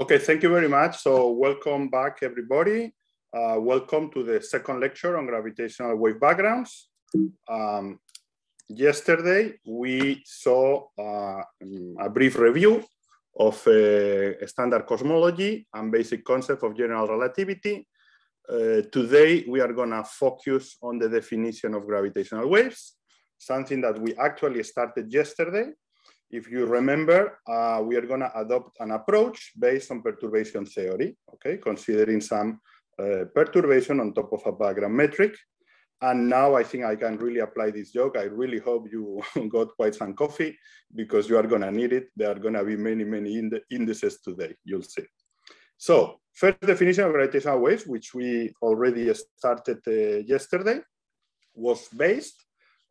Okay, thank you very much. So welcome back, everybody. Welcome to the second lecture on gravitational wave backgrounds. Yesterday, we saw a brief review of standard cosmology and basic concept of general relativity. Today, we are going to focus on the definition of gravitational waves, something that we actually started yesterday. If you remember, we are going to adopt an approach based on perturbation theory, okay, considering some perturbation on top of a background metric. And now I think I can really apply this joke. I really hope you got quite some coffee because you are going to need it. There are going to be many indices today, you'll see. So first definition of gravitational waves, which we already started yesterday, was based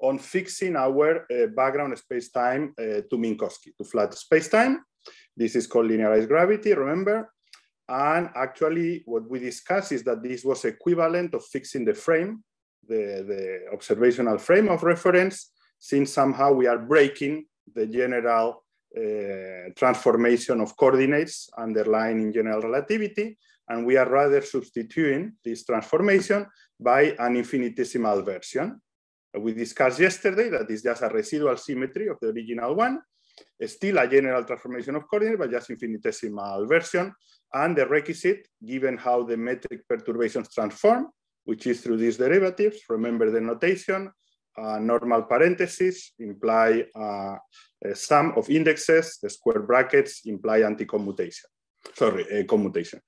on fixing our background space-time to Minkowski, to flat space-time. This is called linearized gravity, remember? And actually what we discussed is that this was equivalent of fixing the frame, the observational frame of reference, since somehow we are breaking the general transformation of coordinates underlying in general relativity, and we are rather substituting this transformation by an infinitesimal version. We discussed yesterday that is just a residual symmetry of the original one, still a general transformation of coordinates, but just infinitesimal version. And the requisite, given how the metric perturbations transform, which is through these derivatives, remember the notation, normal parentheses imply a sum of indexes, the square brackets imply anti-commutation, commutation.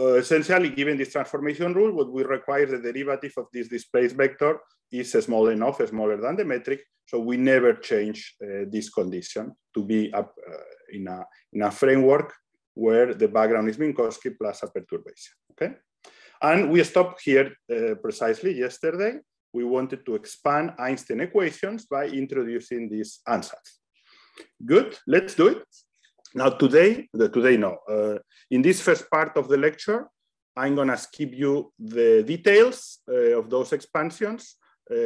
Essentially, given this transformation rule, what we require the derivative of this displaced vector is small enough, smaller than the metric, so we never change this condition to be up, in a framework where the background is Minkowski plus a perturbation, okay? And we stopped here precisely yesterday. We wanted to expand Einstein equations by introducing these ansatz. Good, let's do it. Now in this first part of the lecture, I'm gonna skip you the details of those expansions,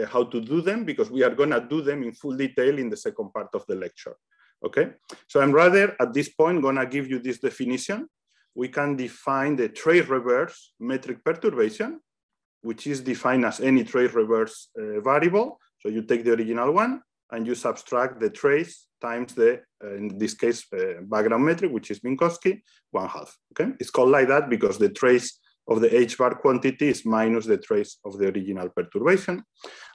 how to do them, because we are gonna do them in full detail in the second part of the lecture, okay? So I'm rather, at this point, gonna give you this definition. We can define the trace reverse metric perturbation, which is defined as any trace reverse variable. So you take the original one and you subtract the trace times the, in this case, background metric, which is Minkowski, 1/2, okay? It's called like that because the trace of the H bar quantity is minus the trace of the original perturbation.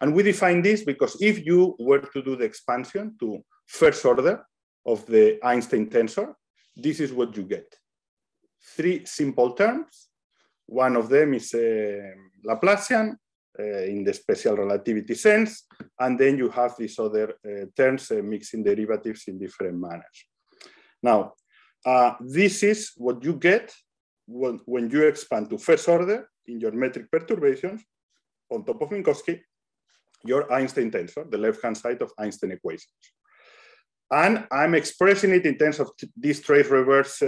And we define this because if you were to do the expansion to first order of the Einstein tensor, this is what you get. 3 simple terms. One of them is Laplacian, in the special relativity sense, and then you have these other terms mixing derivatives in different manners. Now, this is what you get when you expand to first order in your metric perturbations on top of Minkowski, your Einstein tensor, the left-hand side of Einstein equations. And I'm expressing it in terms of this trace reverse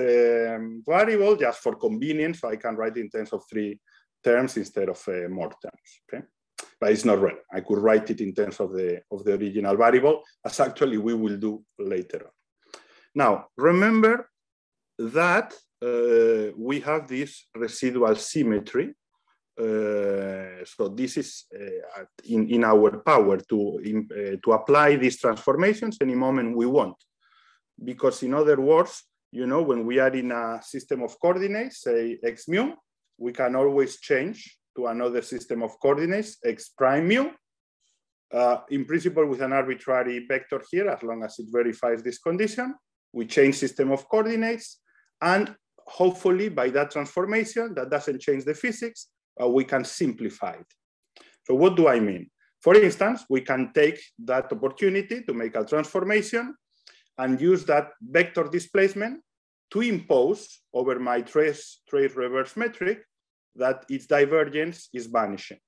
variable just for convenience, so I can write in terms of 3 terms instead of more terms, okay? But it's not relevant. I could write it in terms of the original variable, as actually we will do later on. Now, remember that we have this residual symmetry. So this is in our power to apply these transformations any moment we want. Because in other words, you know, when we are in a system of coordinates, say x mu, we can always change to another system of coordinates, x prime mu, in principle with an arbitrary vector here, as long as it verifies this condition. We change system of coordinates, and hopefully by that transformation, that doesn't change the physics, we can simplify it. So what do I mean? For instance, we can take that opportunity to make a transformation and use that vector displacement to impose over my trace reverse metric that its divergence is vanishing.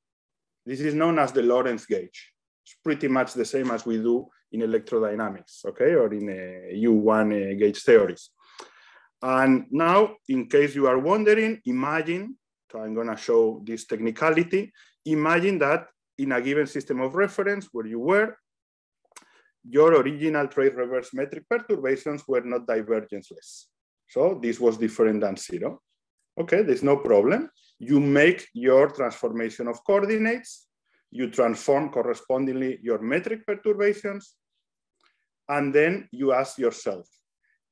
This is known as the Lorentz gauge. It's pretty much the same as we do in electrodynamics, okay, or in U1 gauge theories. And now, in case you are wondering, imagine, so I'm gonna show this technicality, imagine that in a given system of reference where you were, your original trace reverse metric perturbations were not divergenceless. So this was different than 0. Okay, there's no problem. You make your transformation of coordinates. You transform correspondingly your metric perturbations. And then you ask yourself,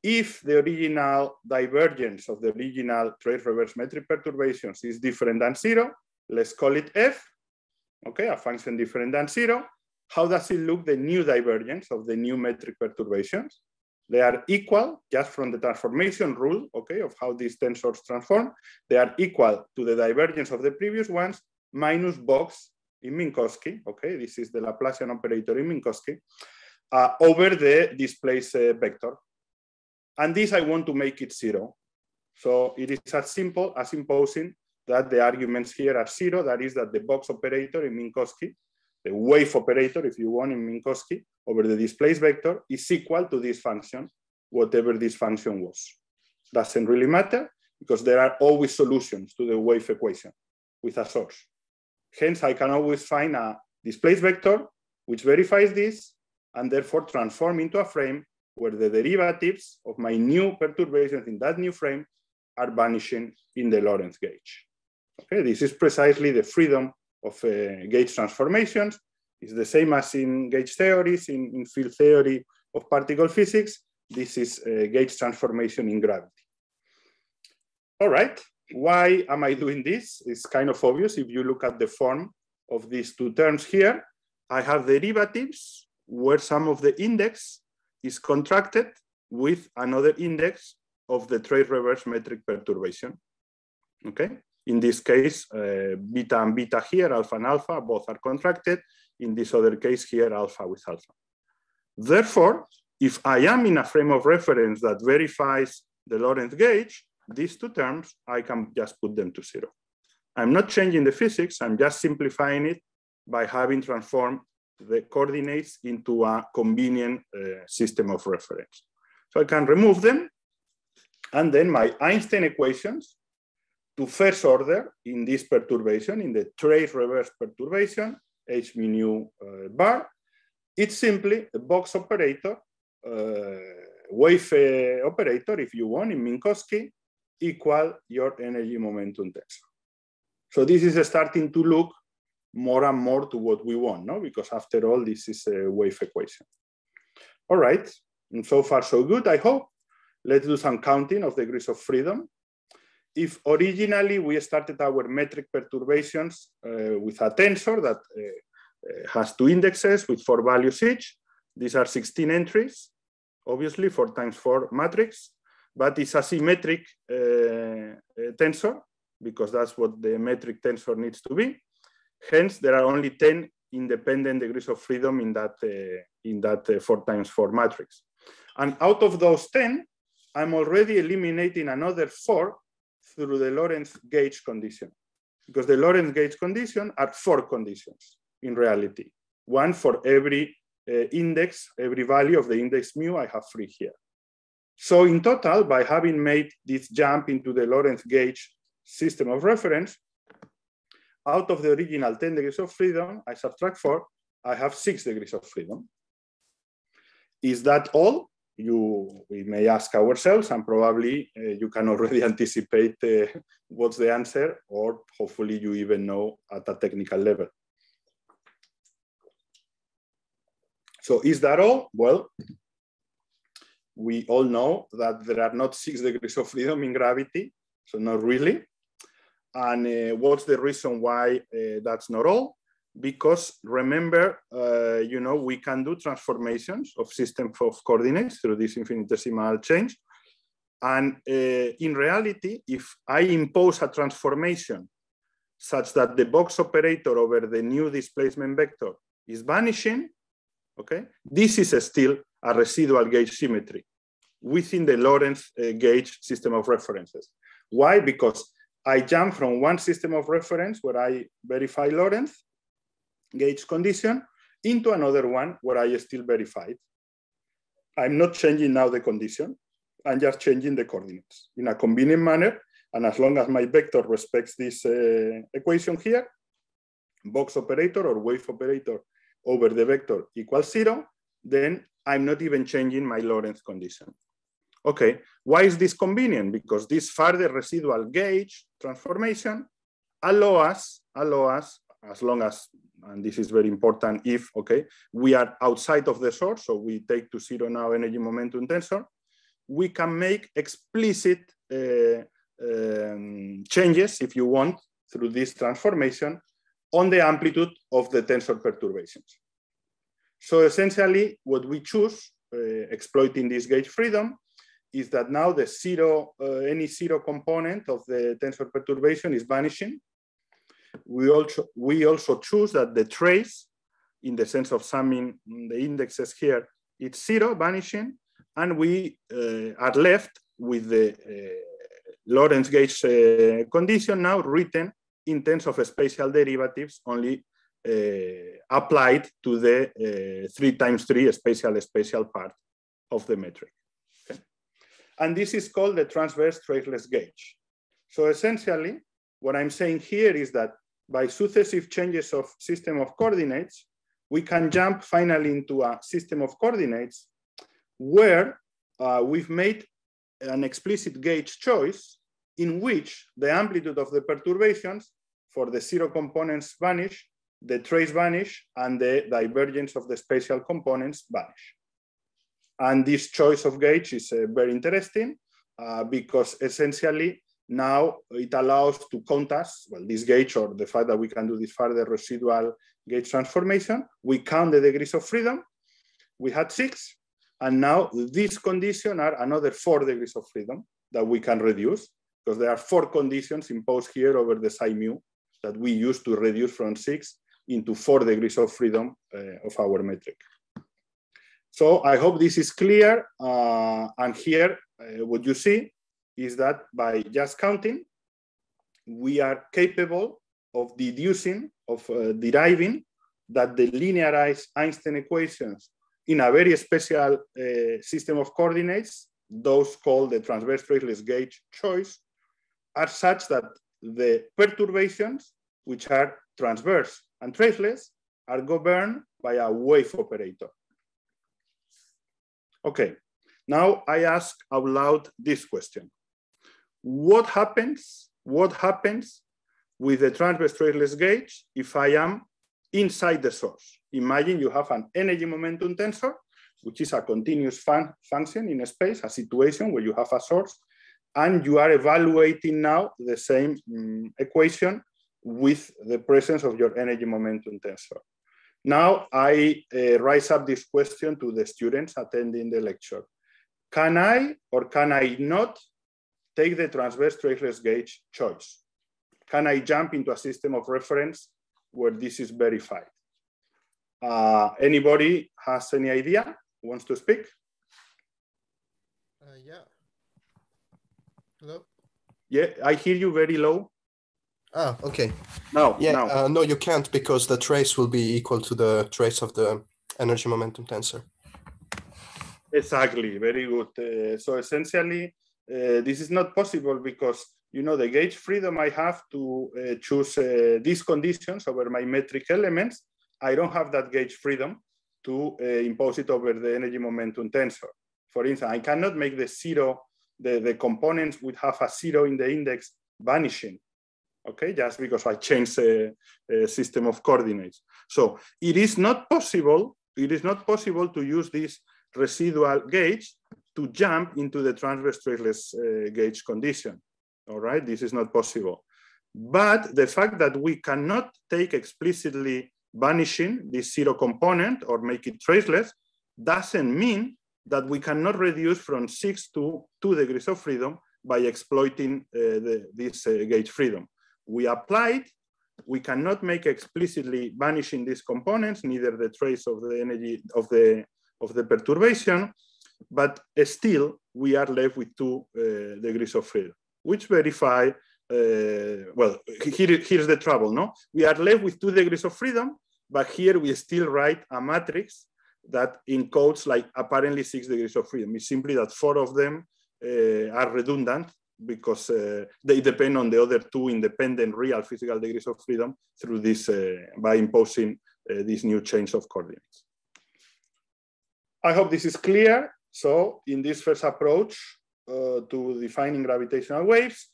if the original divergence of the original trace reverse metric perturbations is different than 0, let's call it f, okay, a function different than 0. How does it look, the new divergence of the new metric perturbations? They are equal, just from the transformation rule, okay, of how these tensors transform. They are equal to the divergence of the previous ones minus box in Minkowski, okay, this is the Laplacian operator in Minkowski, over the displaced vector. And this I want to make it 0. So it is as simple as imposing that the arguments here are 0, that is that the box operator in Minkowski, the wave operator, if you want, in Minkowski, over the displaced vector is equal to this function, whatever this function was. Doesn't really matter, because there are always solutions to the wave equation with a source. Hence, I can always find a displaced vector which verifies this, and therefore transform into a frame where the derivatives of my new perturbations in that new frame are vanishing in the Lorentz gauge. Okay, this is precisely the freedom of gauge transformations. It's the same as in gauge theories, in field theory of particle physics. This is gauge transformation in gravity. All right, why am I doing this? It's kind of obvious if you look at the form of these two terms here. I have derivatives where some of the index is contracted with another index of the trace reverse metric perturbation. Okay, in this case, beta and beta here, alpha and alpha, both are contracted. In this other case here, alpha with alpha. Therefore, if I am in a frame of reference that verifies the Lorentz gauge, these two terms, I can just put them to 0. I'm not changing the physics, I'm just simplifying it by having transformed the coordinates into a convenient system of reference. So I can remove them, and then my Einstein equations to first order in this perturbation, in the trace reverse perturbation, h mu nu bar, it's simply a box operator, wave operator, if you want, in Minkowski, equal your energy momentum tensor. So this is starting to look more and more to what we want, no? Because after all, this is a wave equation. All right, and so far so good, I hope. Let's do some counting of degrees of freedom. If originally we started our metric perturbations with a tensor that has 2 indexes with 4 values each, these are 16 entries, obviously 4 times 4 matrix, but it's a symmetric tensor because that's what the metric tensor needs to be. Hence, there are only 10 independent degrees of freedom in that 4 times 4 matrix. And out of those 10, I'm already eliminating another 4 through the Lorentz gauge condition, because the Lorentz gauge condition are 4 conditions in reality. 1 for every index, every value of the index mu, I have 3 here. So in total, by having made this jump into the Lorentz gauge system of reference, out of the original 10 degrees of freedom, I subtract 4, I have 6 degrees of freedom. Is that all? We may ask ourselves, and probably you can already anticipate what's the answer, or hopefully you even know at a technical level. So is that all? Well, we all know that there are not 6 degrees of freedom in gravity, so not really. And what's the reason why that's not all? Because remember, we can do transformations of systems of coordinates through this infinitesimal change. And in reality, if I impose a transformation such that the box operator over the new displacement vector is vanishing, okay, this is still a residual gauge symmetry within the Lorentz gauge system of references. Why? Because I jump from one system of reference where I verify Lorentz gauge condition into another one where I still verify it. I'm not changing now the condition, I'm just changing the coordinates in a convenient manner. And as long as my vector respects this equation here, box operator or wave operator over the vector equals 0, then I'm not even changing my Lorentz condition. Okay, why is this convenient? Because this further residual gauge transformation allow us, as long as, and this is very important, if, okay, we are outside of the source, so we take to zero now energy momentum tensor, we can make explicit changes, if you want, through this transformation on the amplitude of the tensor perturbations. So essentially, what we choose, exploiting this gauge freedom, is that now the zero, any zero component of the tensor perturbation is vanishing. We also choose that the trace, in the sense of summing the indexes here, it's zero, vanishing, and we are left with the Lorentz gauge condition now written in terms of spatial derivatives, only applied to the 3×3 spatial part of the metric. Okay? And this is called the transverse traceless gauge. So essentially, what I'm saying here is that by successive changes of system of coordinates, we can jump finally into a system of coordinates where we've made an explicit gauge choice in which the amplitude of the perturbations for the zero components vanish, the trace vanish, and the divergence of the spatial components vanish. And this choice of gauge is very interesting because essentially now it allows to count us, well, this gauge, or the fact that we can do this further residual gauge transformation, we count the degrees of freedom. We had 6, and now this condition are another 4 degrees of freedom that we can reduce, because there are 4 conditions imposed here over the psi mu that we use to reduce from 6 into 4 degrees of freedom of our metric. So I hope this is clear. And here, what you see is that by just counting, we are capable of deducing, of deriving that the linearized Einstein equations in a very special system of coordinates, those called the transverse traceless gauge choice, are such that the perturbations, which are transverse and traceless, are governed by a wave operator. Okay, now I ask out loud this question. What happens with the transverse traceless gauge if I am inside the source? Imagine you have an energy momentum tensor, which is a continuous function in space, a situation where you have a source, and you are evaluating now the same equation with the presence of your energy momentum tensor. Now I raise up this question to the students attending the lecture. Can I or can I not take the transverse traceless gauge choice? Can I jump into a system of reference where this is verified? Anybody has any idea? Wants to speak? Yeah. Hello? Yeah, I hear you very low. Ah, okay. No, yeah, no. No, you can't, because the trace will be equal to the trace of the energy momentum tensor. Exactly, very good. So essentially, this is not possible because, you know, the gauge freedom I have to choose these conditions over my metric elements, I don't have that gauge freedom to impose it over the energy momentum tensor. For instance, I cannot make the zero, the components would have a 0 in the index vanishing, okay, just because I change a system of coordinates. So it is not possible to use this residual gauge to jump into the transverse traceless gauge condition. All right, this is not possible. But the fact that we cannot take explicitly vanishing this 0 component or make it traceless doesn't mean that we cannot reduce from 6 to 2 degrees of freedom by exploiting this gauge freedom. We applied, we cannot make explicitly vanishing these components, neither the trace of the energy of the perturbation, but still we are left with 2 degrees of freedom, which verify, well, here's the trouble, no? We are left with 2 degrees of freedom, but here we still write a matrix that encodes like apparently 6 degrees of freedom. It's simply that 4 of them are redundant because they depend on the other 2 independent real physical degrees of freedom through this, by imposing this new change of coordinates. I hope this is clear. So in this first approach to defining gravitational waves,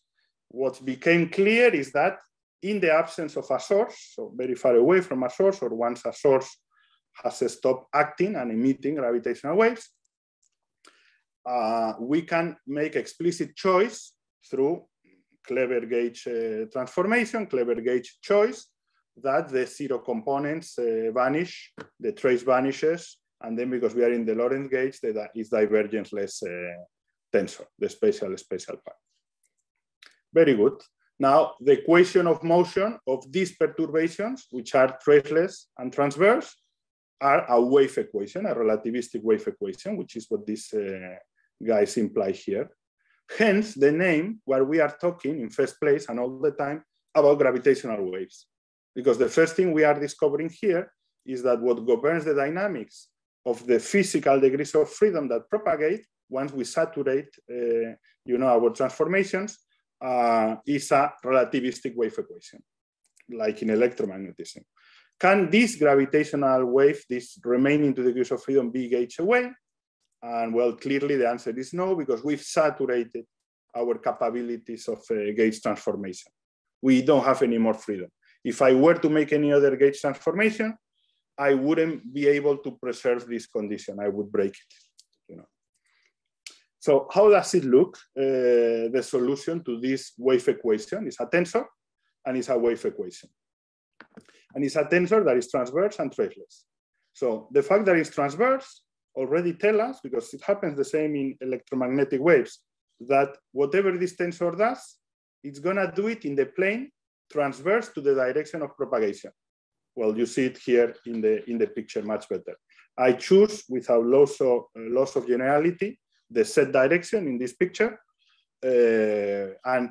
what became clear is that in the absence of a source, so very far away from a source, or once a source has stopped acting and emitting gravitational waves, we can make explicit choice through clever gauge transformation, clever gauge choice, that the zero components vanish, the trace vanishes, and then because we are in the Lorentz gauge, that is divergenceless tensor, the spatial part. Very good. Now, the equation of motion of these perturbations, which are traceless and transverse, are a wave equation, a relativistic wave equation, which is what these guys imply here. Hence, the name where we are talking in first place and all the time about gravitational waves. Because the first thing we are discovering here is that what governs the dynamics of the physical degrees of freedom that propagate once we saturate our transformations is a relativistic wave equation, like in electromagnetism. Can this gravitational wave, this remaining two degrees of freedom, be gauged away? And well, clearly the answer is no, because we've saturated our capabilities of gauge transformation. We don't have any more freedom. If I were to make any other gauge transformation, I wouldn't be able to preserve this condition. I would break it. So how does it look? The solution to this wave equation is a tensor, and it's a wave equation. And it's a tensor that is transverse and traceless. So the fact that it's transverse already tells us, because it happens the same in electromagnetic waves, that whatever this tensor does, it's gonna do it in the plane transverse to the direction of propagation. Well, you see it here in the picture much better. I choose, without loss of generality, the z direction in this picture, and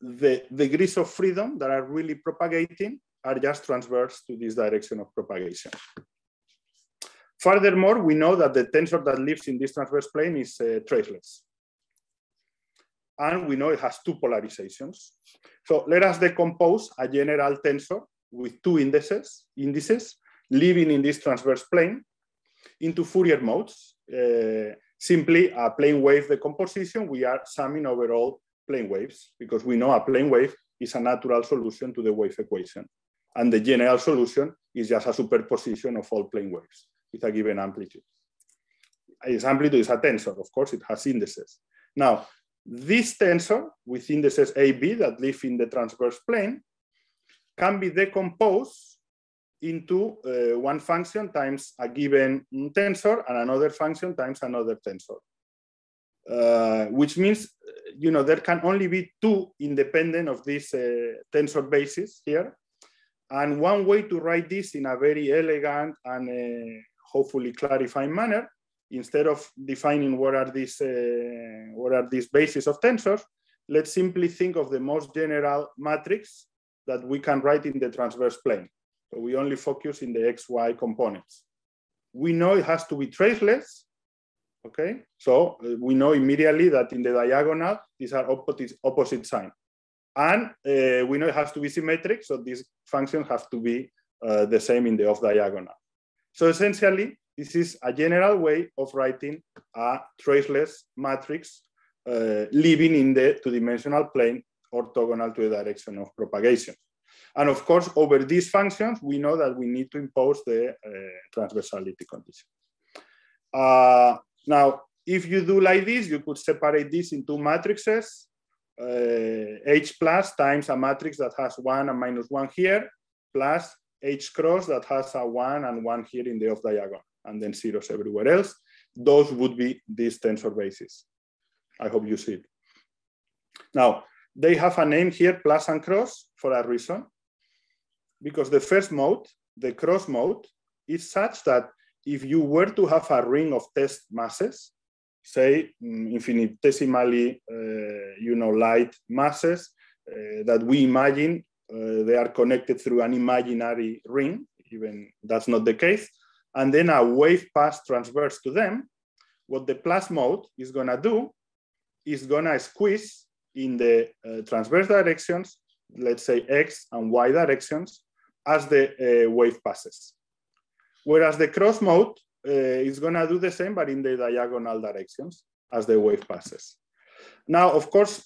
the degrees of freedom that are really propagating are just transverse to this direction of propagation. Furthermore, we know that the tensor that lives in this transverse plane is traceless. And we know it has two polarizations. So let us decompose a general tensor with two indices living in this transverse plane into Fourier modes. Simply a plane wave decomposition, we are summing over all plane waves, because we know a plane wave is a natural solution to the wave equation. And the general solution is just a superposition of all plane waves with a given amplitude. Its amplitude is a tensor, of course, it has indices. Now, this tensor with indices A, B that live in the transverse plane can be decomposed into one function times a given tensor and another function times another tensor. Which means, there can only be two independent of this tensor basis here. And one way to write this in a very elegant and hopefully clarifying manner, instead of defining what are these bases of tensors, let's simply think of the most general matrix that we can write in the transverse plane. So we only focus in the XY components. We know it has to be traceless, okay? So we know immediately that in the diagonal, these are opposite sign. And we know it has to be symmetric, so these functions have to be the same in the off diagonal. So essentially, this is a general way of writing a traceless matrix living in the two-dimensional plane orthogonal to the direction of propagation. And of course, over these functions, we know that we need to impose the transversality condition. Now, if you do like this, you could separate this into matrices, H plus times a matrix that has 1 and minus 1 here, plus H cross that has a 1 and 1 here in the off diagonal, and then zeros everywhere else. Those would be these tensor bases. I hope you see it. Now, they have a name here, plus and cross, for a reason. Because the first mode, the cross mode, is such that if you were to have a ring of test masses, say infinitesimally, light masses that we imagine they are connected through an imaginary ring, even that's not the case, and then a wave pass transverse to them, what the plus mode is gonna do is gonna squeeze in the transverse directions, let's say X and Y directions, as the wave passes. Whereas the cross mode it's going to do the same, but in the diagonal directions as the wave passes. Now, of course,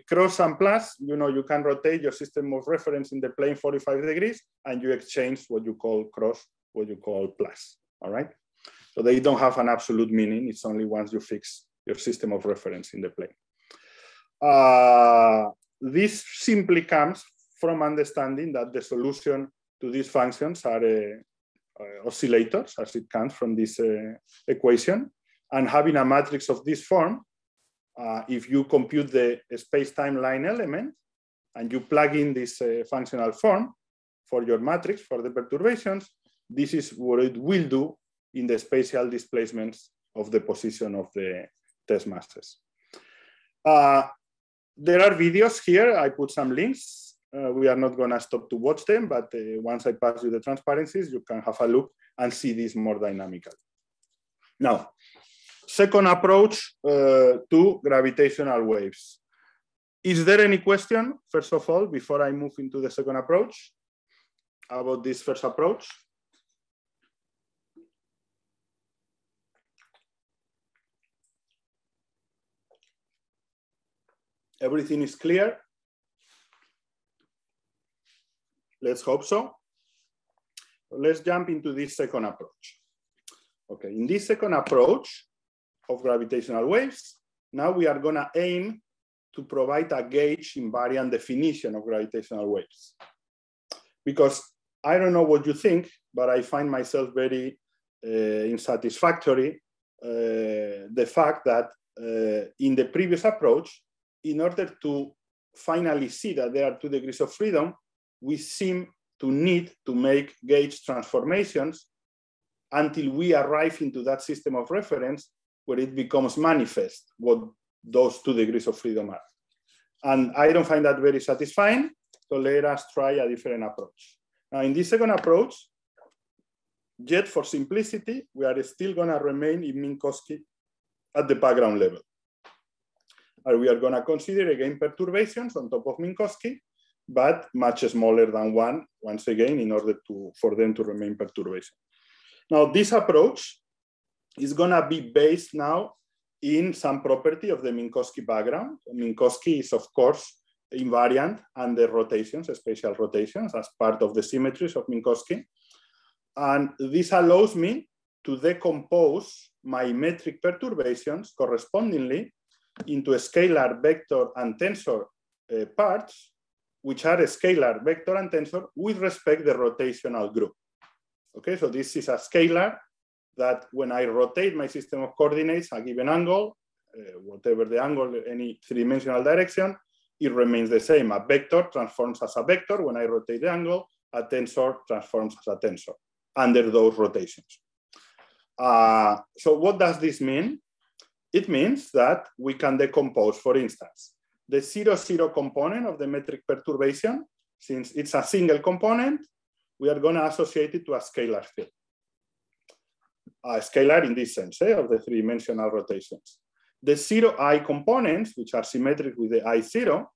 cross and plus, you can rotate your system of reference in the plane 45 degrees, and you exchange what you call cross, what you call plus, all right? So they don't have an absolute meaning. It's only once you fix your system of reference in the plane. This simply comes from understanding that the solution to these functions are oscillators, as it comes from this equation. And having a matrix of this form, if you compute the space-time line element and you plug in this functional form for your matrix for the perturbations, this is what it will do in the spatial displacements of the position of the test masses. There are videos here. I put some links. We are not going to stop to watch them, but once I pass you the transparencies, you can have a look and see this more dynamically. Now, second approach to gravitational waves. Is there any question, first of all, before I move into the second approach, about this first approach? Everything is clear? Let's hope so. Let's jump into this second approach. Okay, in this second approach of gravitational waves, now we are going to aim to provide a gauge invariant definition of gravitational waves. Because I don't know what you think, but I find myself very unsatisfactory the fact that in the previous approach, in order to finally see that there are 2 degrees of freedom, we seem to need to make gauge transformations until we arrive into that system of reference where it becomes manifest what those 2 degrees of freedom are. And I don't find that very satisfying, so let us try a different approach. Now, in this second approach, yet for simplicity, we are still going to remain in Minkowski at the background level. And we are going to consider again perturbations on top of Minkowski, but much smaller than 1, once again, in order for them to remain perturbation. Now, this approach is going to be based now in some property of the Minkowski background. Minkowski is, of course, invariant under rotations, spatial rotations, as part of the symmetries of Minkowski. And this allows me to decompose my metric perturbations correspondingly into a scalar, vector, and tensor parts, which are a scalar, vector, and tensor with respect to the rotational group. Okay, so this is a scalar that when I rotate my system of coordinates a given angle, whatever the angle, any 3-dimensional direction, it remains the same. A vector transforms as a vector when I rotate the angle, a tensor transforms as a tensor under those rotations. So what does this mean? It means that we can decompose, for instance, the 0,0 component of the metric perturbation. Since it's a single component, we are going to associate it to a scalar field. A scalar in this sense, of the 3-dimensional rotations. The 0i components, which are symmetric with the I0,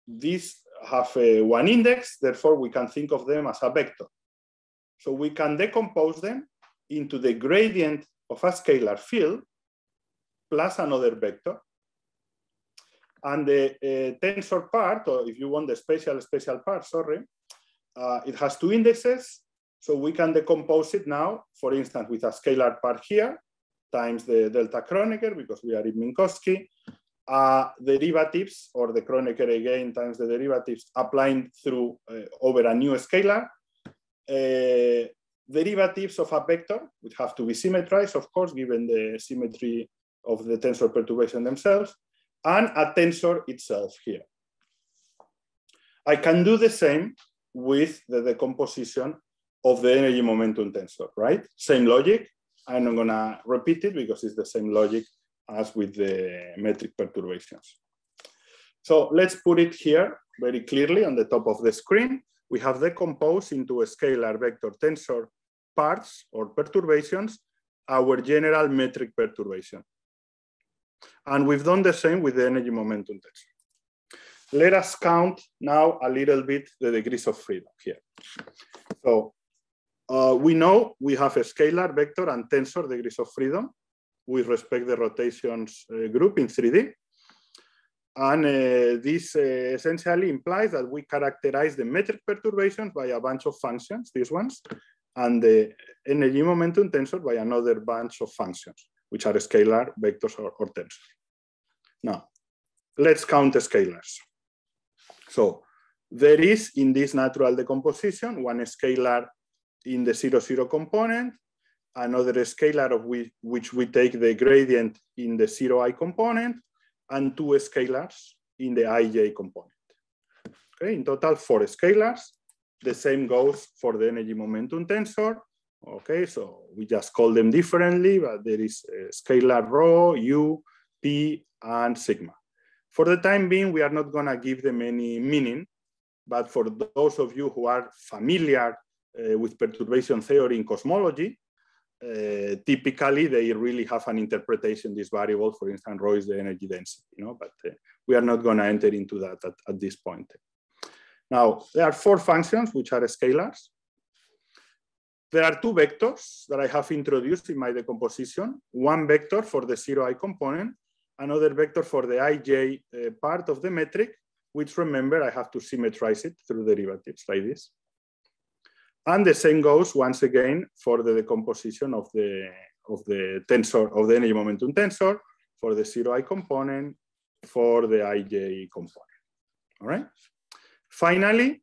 these have one index, therefore we can think of them as a vector. So we can decompose them into the gradient of a scalar field plus another vector. And the tensor part, or if you want the spatial part, sorry, it has 2 indexes. So we can decompose it now, for instance, with a scalar part here, times the delta Kronecker, because we are in Minkowski, derivatives, or the Kronecker again, times the derivatives applying through over a new scalar. Derivatives of a vector, which have to be symmetrized, of course, given the symmetry of the tensor perturbation themselves, and a tensor itself here. I can do the same with the decomposition of the energy momentum tensor, right? Same logic. I'm not gonna repeat it because it's the same logic as with the metric perturbations. So let's put it here very clearly on the top of the screen. We have decomposed into a scalar, vector, tensor parts or perturbations, our general metric perturbation. And we've done the same with the energy momentum tensor. Let us count now a little bit the degrees of freedom here. So we know we have a scalar, vector, and tensor degrees of freedom with respect to the rotations group in 3D. And this essentially implies that we characterize the metric perturbations by a bunch of functions, these ones, and the energy momentum tensor by another bunch of functions, which are scalar, vectors, or tensors. Now, let's count the scalars. So there is in this natural decomposition one scalar in the 0, 0 component, another scalar of which we take the gradient in the 0i component, and 2 scalars in the ij component. Okay, in total 4 scalars. The same goes for the energy momentum tensor. Okay, so we just call them differently, but there is a scalar rho, u, p, and sigma. For the time being, we are not going to give them any meaning, but for those of you who are familiar with perturbation theory in cosmology, typically they really have an interpretation, this variable. For instance, rho is the energy density, but we are not going to enter into that at this point. Now, there are 4 functions which are scalars. There are 2 vectors that I have introduced in my decomposition, one vector for the 0i component, another vector for the ij part of the metric, which, remember, I have to symmetrize it through derivatives like this. And the same goes once again for the decomposition of the tensor, of the energy momentum tensor, for the 0i component, for the ij component. All right. Finally,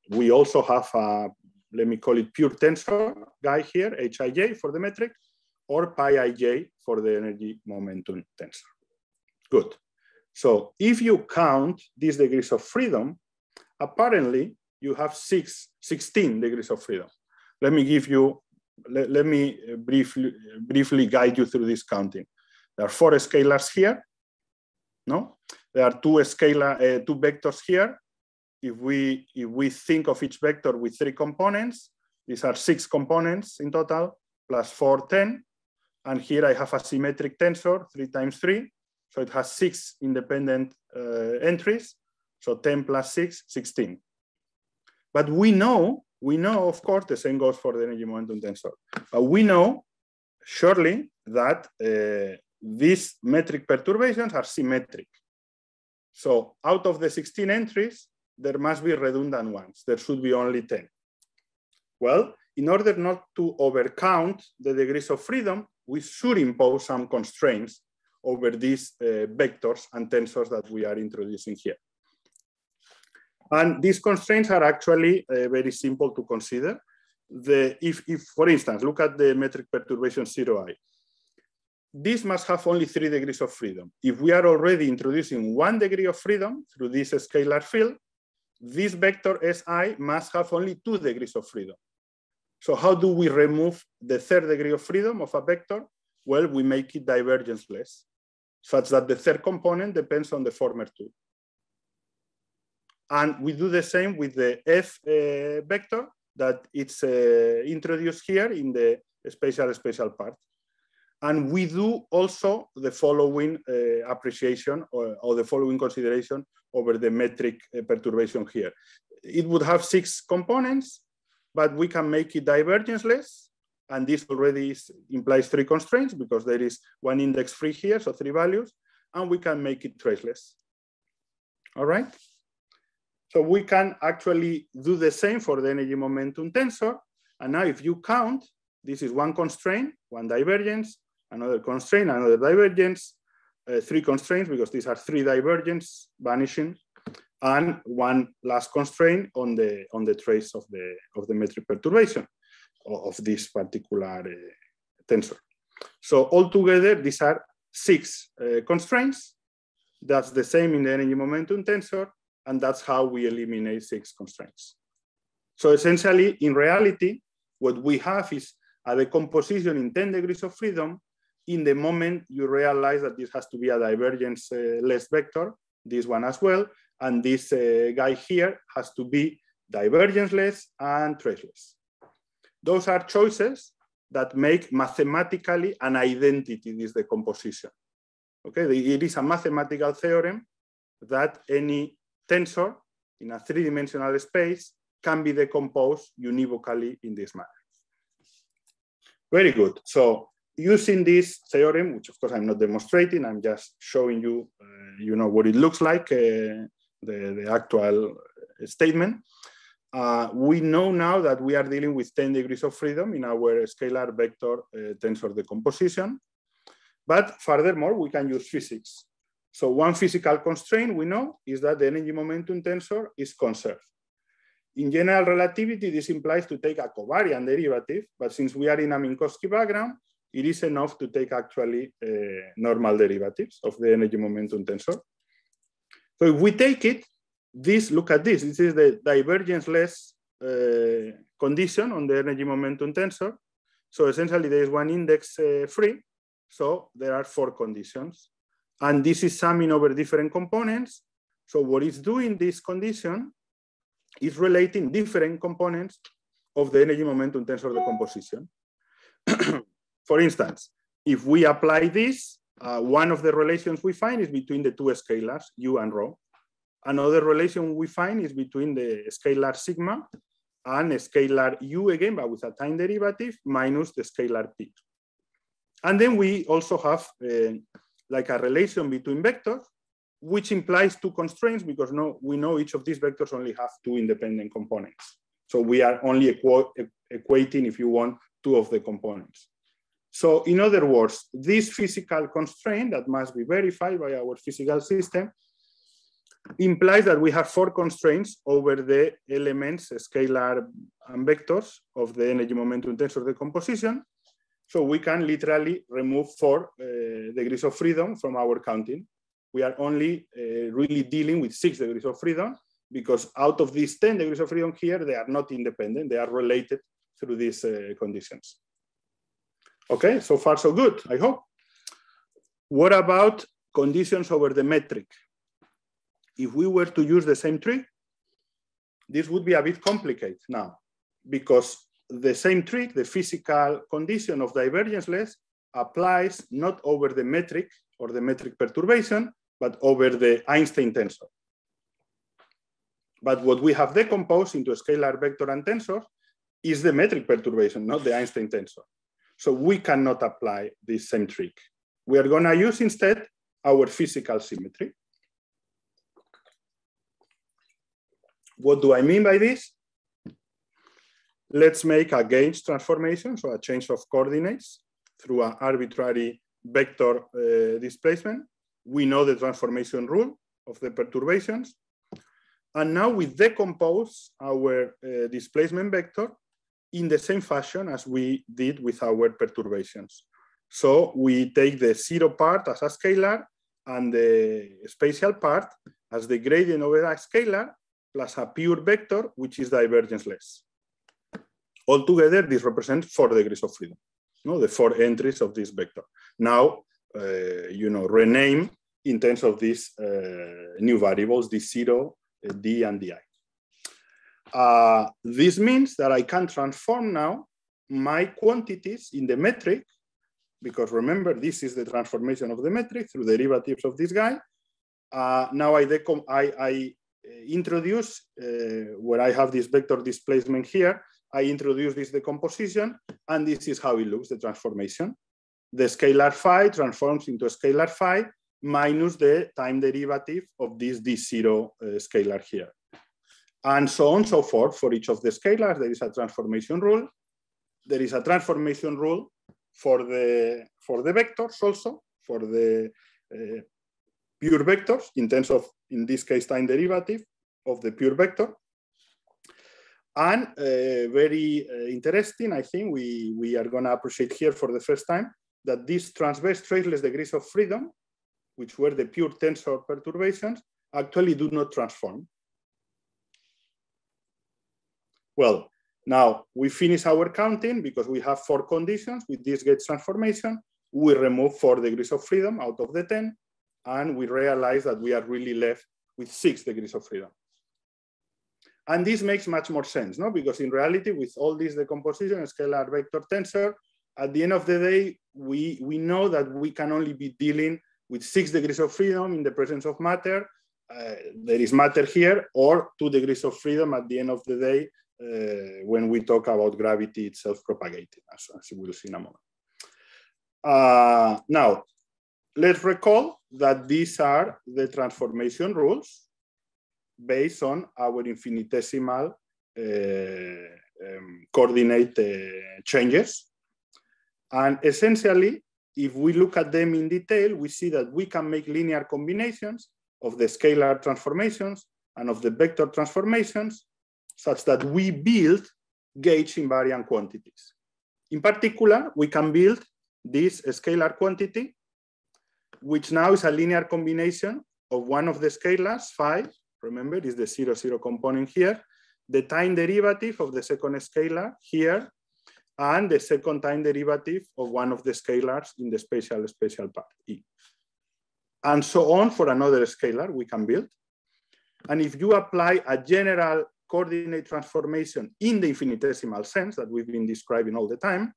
we also have a, let me call it pure tensor guy here, hij for the metric, or pi ij for the energy momentum tensor. Good. So if you count these degrees of freedom, apparently you have 16 degrees of freedom. Let me give you, let me briefly guide you through this counting. There are 4 scalars here. No, there are 2 vectors here. If we think of each vector with 3 components, these are 6 components in total, plus 4, 10. And here I have a symmetric tensor, 3 times 3. So it has 6 independent entries. So 10 plus 6, 16. But we know, of course, the same goes for the energy momentum tensor. But we know, surely, that these metric perturbations are symmetric. So out of the 16 entries, there must be redundant ones. There should be only 10. Well, in order not to overcount the degrees of freedom, we should impose some constraints over these vectors and tensors that we are introducing here. And these constraints are actually very simple to consider. If, for instance, look at the metric perturbation 0i. This must have only 3 degrees of freedom. If we are already introducing 1 degree of freedom through this scalar field, this vector Si must have only 2 degrees of freedom. So how do we remove the 3rd degree of freedom of a vector? Well, we make it divergenceless, such that the 3rd component depends on the former 2. And we do the same with the F vector that it's introduced here in the spatial part. And we do also the following appreciation or the following consideration over the metric perturbation here. It would have 6 components, but we can make it divergenceless. And this already implies 3 constraints because there is 1 index free here, so 3 values, and we can make it traceless. All right? So we can actually do the same for the energy momentum tensor. And now if you count, this is 1 constraint, 1 divergence, another constraint, another divergence, 3 constraints because these are 3 divergence vanishing, and 1 last constraint on the trace of the metric perturbation of this particular tensor. So altogether, these are 6 constraints. That's the same in the energy momentum tensor, and that's how we eliminate 6 constraints. So essentially, in reality, what we have is a decomposition in 10 degrees of freedom in the moment you realize that this has to be a divergence-less vector, this one as well, and this guy here has to be divergenceless and traceless. Those are choices that make mathematically an identity, this decomposition. Okay, it is a mathematical theorem that any tensor in a 3-dimensional space can be decomposed univocally in this manner. Very good. So using this theorem, which of course I'm not demonstrating, I'm just showing you, what it looks like, the actual statement. We know now that we are dealing with 10 degrees of freedom in our scalar vector tensor decomposition. But furthermore, we can use physics. So one physical constraint we know is that the energy momentum tensor is conserved. In general relativity, this implies to take a covariant derivative, but since we are in a Minkowski background, it is enough to take actually normal derivatives of the energy momentum tensor. So if we take it, look at this. This is the divergenceless condition on the energy momentum tensor. So essentially there is one index free. So there are 4 conditions. And this is summing over different components. So what it's doing this condition is relating different components of the energy momentum tensor decomposition. For instance, if we apply this, one of the relations we find is between the 2 scalars, u and rho. Another relation we find is between the scalar sigma and scalar u again, but with a time derivative minus the scalar p. And then we also have like a relation between vectors, which implies 2 constraints because we know each of these vectors only have 2 independent components. So we are only equating, if you want, 2 of the components. So in other words, this physical constraint that must be verified by our physical system implies that we have 4 constraints over the elements, scalar and vectors of the energy momentum tensor decomposition. So we can literally remove 4 degrees of freedom from our counting. We are only really dealing with 6 degrees of freedom because out of these 10 degrees of freedom here, they are not independent. They are related through these conditions. Okay, so far so good, I hope. What about conditions over the metric? If we were to use the same trick, this would be a bit complicated now because the same trick, the physical condition of divergenceless, applies not over the metric or the metric perturbation, but over the Einstein tensor. But what we have decomposed into a scalar vector and tensor is the metric perturbation, not the Einstein tensor. So we cannot apply this same trick. We are going to use instead our physical symmetry. What do I mean by this? Let's make a gauge transformation, so a change of coordinates through an arbitrary vector displacement. We know the transformation rule of the perturbations. And now we decompose our displacement vector in the same fashion as we did with our perturbations. So we take the 0 part as a scalar and the spatial part as the gradient over a scalar plus a pure vector, which is divergenceless. Altogether, this represents 4 degrees of freedom, the 4 entries of this vector. Now, rename in terms of these new variables, d0, d, and di. This means that I can transform now my quantities in the metric, because remember, this is the transformation of the metric through derivatives of this guy. Now I introduce, where I have this vector displacement here, I introduce this decomposition, and this is how it looks, the transformation. The scalar phi transforms into a scalar phi minus the time derivative of this d0 scalar here. And so on and so forth. For each of the scalars, there is a transformation rule. There is a transformation rule for the vectors also, for the pure vectors, in terms of, in this case, time derivative of the pure vector. And very interesting, I think we are going to appreciate here for the first time that these transverse traceless degrees of freedom, which were the pure tensor perturbations, actually do not transform. Well, now we finish our counting because we have 4 conditions with this gauge transformation. We remove 4 degrees of freedom out of the 10, and we realize that we are really left with 6 degrees of freedom. And this makes much more sense, no? Because in reality, with all this decomposition, scalar vector tensor, at the end of the day, we know that we can only be dealing with 6 degrees of freedom in the presence of matter, there is matter here, or 2 degrees of freedom at the end of the day when we talk about gravity itself propagating, as you will see in a moment. Now, let's recall that these are the transformation rules based on our infinitesimal coordinate changes. And essentially, if we look at them in detail, we see that we can make linear combinations of the scalar transformations and of the vector transformations such that we build gauge invariant quantities. In particular, we can build this scalar quantity, which now is a linear combination of one of the scalars, phi, remember, is the 0, 0 component here, the time derivative of the second scalar here, and the second time derivative of one of the scalars in the spatial part, E. And so on for another scalar we can build. And if you apply a general coordinate transformation in the infinitesimal sense that we've been describing all the time,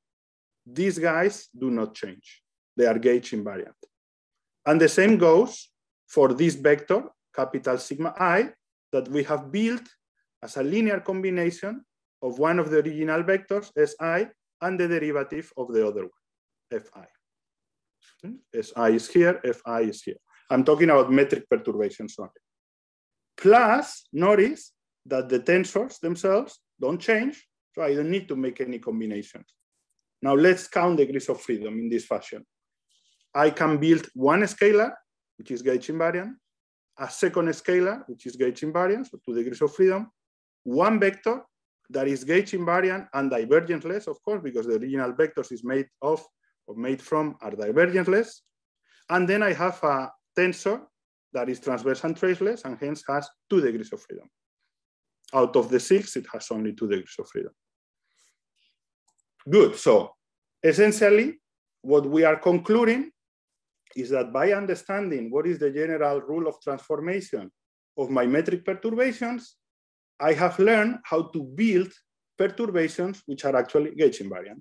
these guys do not change. They are gauge invariant. And the same goes for this vector, capital sigma I, that we have built as a linear combination of one of the original vectors, Si, and the derivative of the other one, Fi. Si is here, Fi is here. I'm talking about metric perturbations only. Plus, notice that the tensors themselves don't change, so I don't need to make any combinations. Now let's count degrees of freedom in this fashion. I can build one scalar, which is gauge invariant, a second scalar, which is gauge invariant, so 2 degrees of freedom, one vector that is gauge invariant and divergenceless, of course, because the original vectors is made of or made from are divergenceless. And then I have a tensor that is transverse and traceless and hence has 2 degrees of freedom. Out of the 6, it has only 2 degrees of freedom. Good, so essentially what we are concluding is that by understanding what is the general rule of transformation of my metric perturbations, I have learned how to build perturbations which are actually gauge invariant.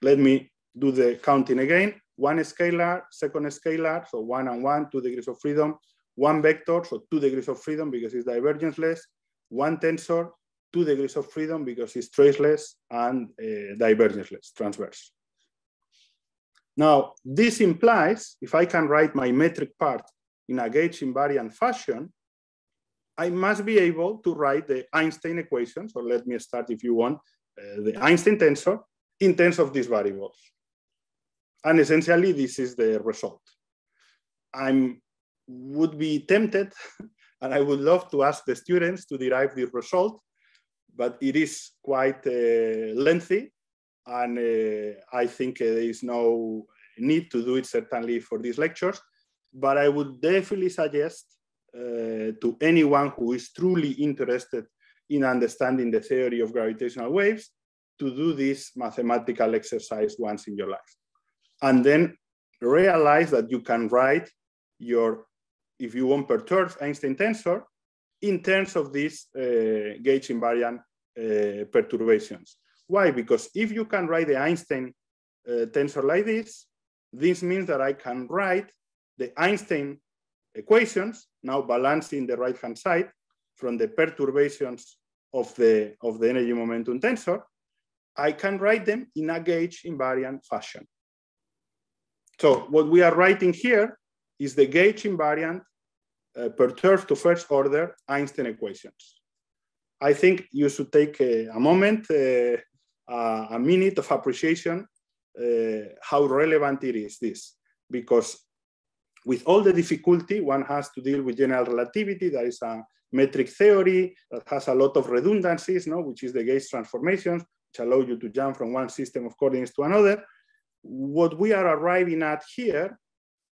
Let me do the counting again. One scalar, second scalar, so 1 and 1, 2 degrees of freedom. One vector, so 2 degrees of freedom because it's divergenceless. One tensor, 2 degrees of freedom because it's traceless and divergenceless, transverse. Now, this implies, if I can write my metric part in a gauge invariant fashion, I must be able to write the Einstein equations, or let me start if you want, the Einstein tensor in terms of these variables. And essentially, this is the result. I would be tempted, and I would love to ask the students to derive the result, but it is quite lengthy, and I think there is no need to do it certainly for these lectures, but I would definitely suggest to anyone who is truly interested in understanding the theory of gravitational waves to do this mathematical exercise once in your life. And then realize that you can write your, if you want, perturbed Einstein tensor in terms of these gauge invariant perturbations. Why? Because if you can write the Einstein tensor like this means that I can write the Einstein equations, now balancing the right-hand side from the perturbations of the energy momentum tensor. I can write them in a gauge invariant fashion. So what we are writing here is the gauge invariant perturbed to first order Einstein equations. I think you should take a moment, a minute of appreciation how relevant it is this, because with all the difficulty one has to deal with general relativity, there is a metric theory that has a lot of redundancies, no, which is the gauge transformations, which allow you to jump from one system of coordinates to another. What we are arriving at here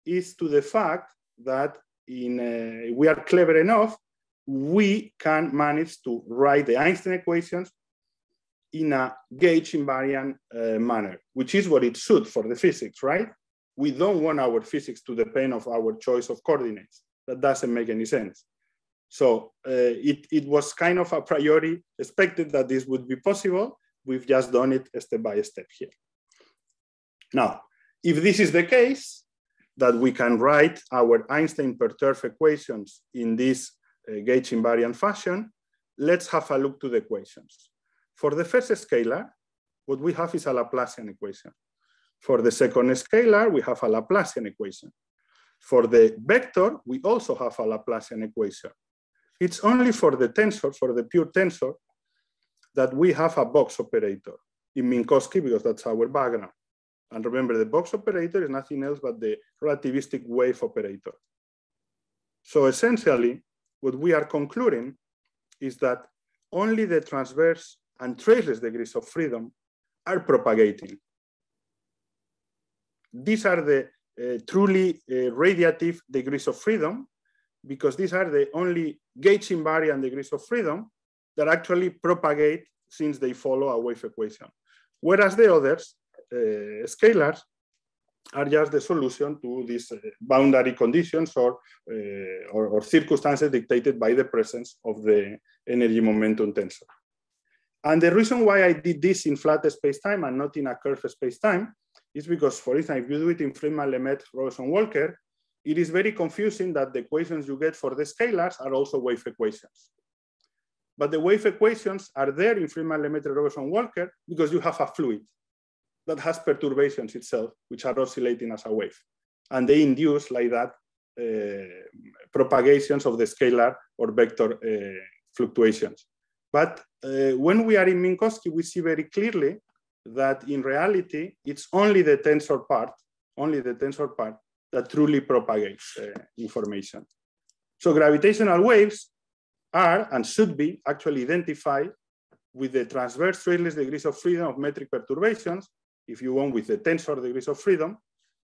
is to the fact that we are clever enough, we can manage to write the Einstein equations in a gauge invariant manner, which is what it should for the physics, right? We don't want our physics to depend on our choice of coordinates. That doesn't make any sense. So it was kind of a priori expected that this would be possible. We've just done it step by step here. Now, if this is the case, that we can write our Einstein perturb equations in this gauge invariant fashion, let's have a look to the equations. For the first scalar, what we have is a Laplacian equation. For the second scalar, we have a Laplacian equation. For the vector, we also have a Laplacian equation. It's only for the tensor, for the pure tensor, that we have a box operator in Minkowski, because that's our background. And remember, the box operator is nothing else but the relativistic wave operator. So essentially, what we are concluding is that only the transverse and traceless degrees of freedom are propagating. These are the truly radiative degrees of freedom, because these are the only gauge invariant degrees of freedom that actually propagate since they follow a wave equation. Whereas the others, scalars, are just the solution to these boundary conditions or circumstances dictated by the presence of the energy momentum tensor. And the reason why I did this in flat spacetime and not in a curved spacetime is because, for instance, if you do it in Friedmann-Lemaitre-Robertson-Walker, it is very confusing that the equations you get for the scalars are also wave equations. But the wave equations are there in Friedmann-Lemaitre-Robertson-Walker because you have a fluid that has perturbations itself, which are oscillating as a wave. And they induce, like that, propagations of the scalar or vector fluctuations. But when we are in Minkowski, we see very clearly that in reality, it's only the tensor part that truly propagates information. So gravitational waves are and should be actually identified with the transverse traceless degrees of freedom of metric perturbations, if you want, with the tensor degrees of freedom,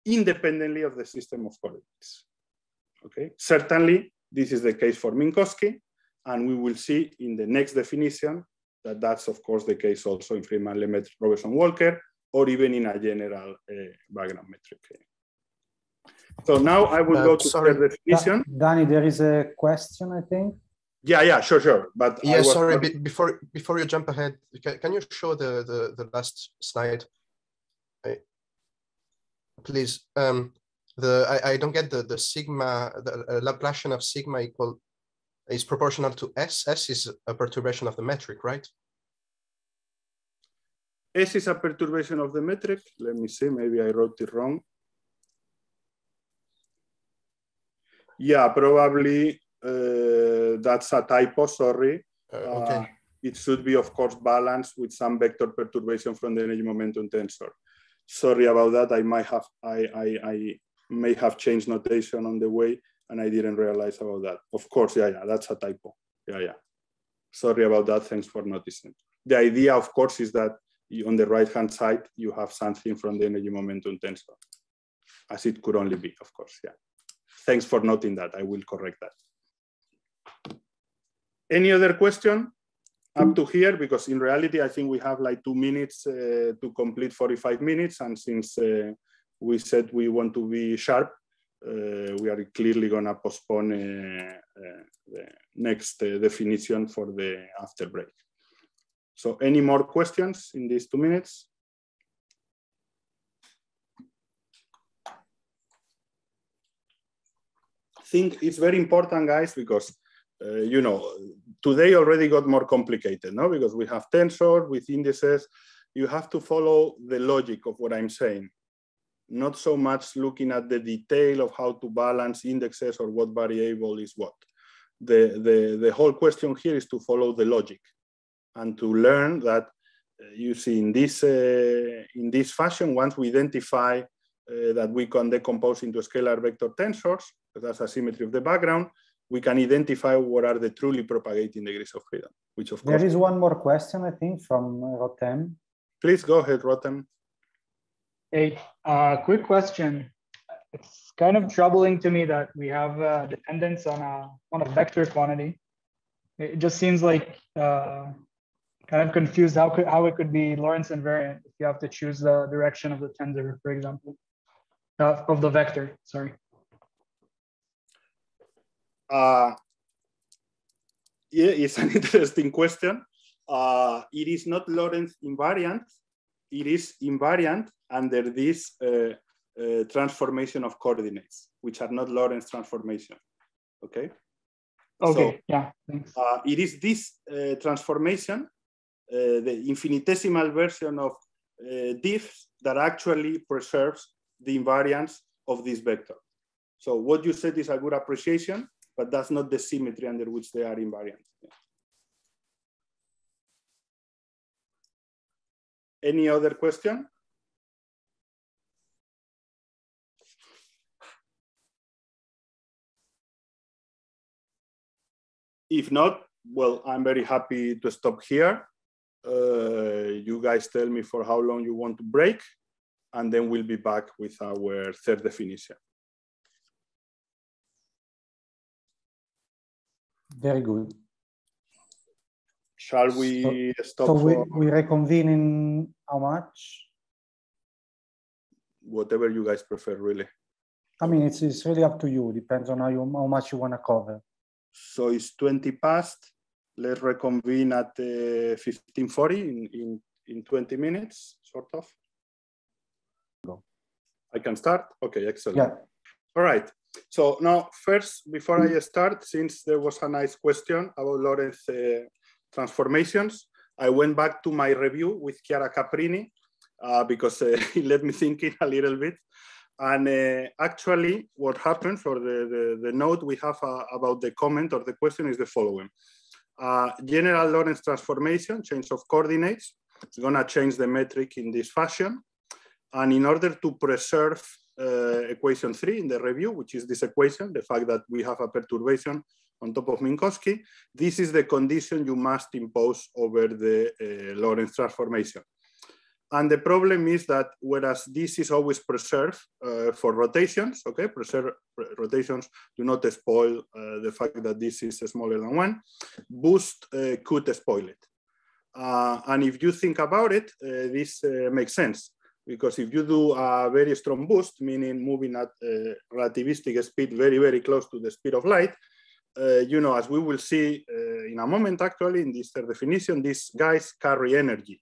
independently of the system of coordinates. Okay, certainly this is the case for Minkowski, and we will see in the next definition that that's of course the case also in Friedmann-Lemaitre-Robertson-Walker, or even in a general background metric. So now I will go to the definition. Danny, there is a question, I think. Yeah, sure. But yeah, sorry. Before you jump ahead, can you show the last slide, please? I don't get the sigma. The Laplacian of sigma is proportional to S. S is a perturbation of the metric, right? S is a perturbation of the metric. Let me see. Maybe I wrote it wrong. Yeah, probably. That's a typo, sorry. Okay. It should be, of course, balanced with some vector perturbation from the energy momentum tensor. Sorry about that. I may have changed notation on the way, and I didn't realize about that. Of course, yeah, that's a typo. Yeah. Sorry about that. Thanks for noticing. The idea, of course, is that on the right-hand side, you have something from the energy momentum tensor, as it could only be, of course, yeah. Thanks for noting that. I will correct that. Any other question up to here? Because in reality, I think we have like 2 minutes to complete 45 minutes. And since we said we want to be sharp, we are clearly going to postpone the next definition for the after break. So any more questions in these 2 minutes? I think it's very important, guys, because you know, today already got more complicated, no? Because we have tensor with indices. You have to follow the logic of what I'm saying, not so much looking at the detail of how to balance indexes or what variable is what. The whole question here is to follow the logic and to learn that you see in this fashion, once we identify that we can decompose into scalar vector tensors, that's a symmetry of the background, we can identify what are the truly propagating degrees of freedom, which of course— There is one more question, I think, from Rotem. Please go ahead, Rotem. Hey, quick question. It's kind of troubling to me that we have dependence on a vector quantity. It just seems like kind of confused how it could be Lorentz invariant if you have to choose the direction of the tensor, for example, of the vector, sorry. Yeah, it's an interesting question. It is not Lorentz invariant. It is invariant under this transformation of coordinates, which are not Lorentz transformation. Okay. Okay. So, yeah. Thanks. It is this transformation, the infinitesimal version of diffs, that actually preserves the invariance of this vector. So what you said is a good appreciation, but that's not the symmetry under which they are invariant. Yeah. Any other question? If not, well, I'm very happy to stop here. You guys tell me for how long you want to break, and then we'll be back with our third definition. Very good. Shall we stop? So we reconvene in how much? Whatever you guys prefer, really. I mean, it's really up to you. Depends on how much you want to cover. So it's 20 past. Let's reconvene at 15:40 in 20 minutes, sort of. Go. I can start? Okay, excellent. Yeah. All right. So now, first, before I start, since there was a nice question about Lorentz transformations, I went back to my review with Chiara Caprini because it let me think it a little bit. And actually, what happens, or the note we have about the comment or the question is the following. General Lorentz transformation, change of coordinates, is going to change the metric in this fashion. And in order to preserve equation 3 in the review, which is this equation, the fact that we have a perturbation on top of Minkowski, this is the condition you must impose over the Lorentz transformation. And the problem is that whereas this is always preserved for rotations, okay, rotations do not spoil the fact that this is smaller than 1, boost could spoil it. And if you think about it, this makes sense. Because if you do a very strong boost, meaning moving at relativistic speed very, very close to the speed of light, you know, as we will see in a moment, actually, in this third definition, these guys carry energy.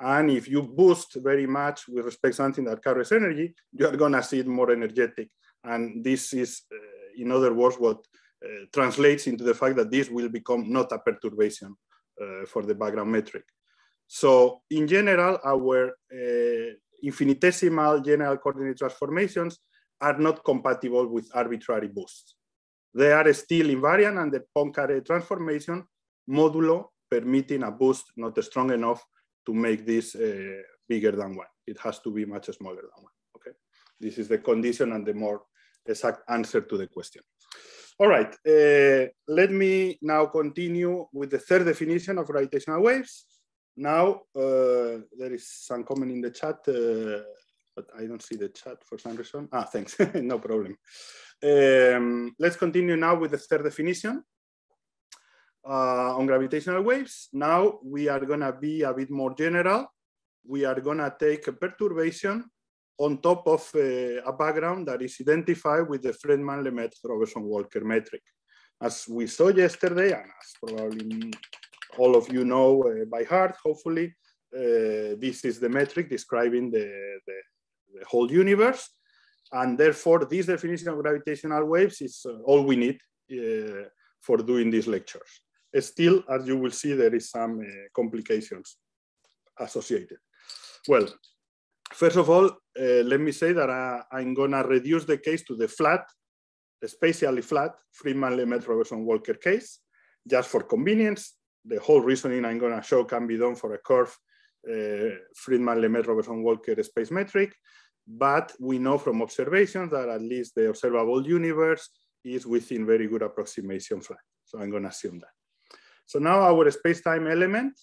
And if you boost very much with respect to something that carries energy, you are going to see it more energetic. And this is, in other words, what translates into the fact that this will become not a perturbation for the background metric. So in general, our infinitesimal general coordinate transformations are not compatible with arbitrary boosts. They are still invariant under Poincare transformation, modulo permitting a boost not strong enough to make this bigger than 1. It has to be much smaller than 1. Okay, this is the condition and the more exact answer to the question. All right, let me now continue with the third definition of gravitational waves. Now, there is some comment in the chat, but I don't see the chat for some reason. Ah, thanks, no problem. Let's continue now with the third definition on gravitational waves. Now we are gonna be a bit more general. We are gonna take a perturbation on top of a background that is identified with the Friedmann-Lemaitre-Robertson-Walker metric. As we saw yesterday, and as probably all of you know by heart, hopefully, this is the metric describing the whole universe. And therefore, this definition of gravitational waves is all we need for doing these lectures. Still, as you will see, there is some complications associated. Well, first of all, let me say that I'm going to reduce the case to the flat, spatially flat, Friedmann-Lemaitre-Robertson-Walker case, just for convenience. The whole reasoning I'm going to show can be done for a curve Friedmann-Lemaitre-Robertson-Walker space metric, but we know from observations that at least the observable universe is within very good approximation flat. So I'm going to assume that. So now our space-time element,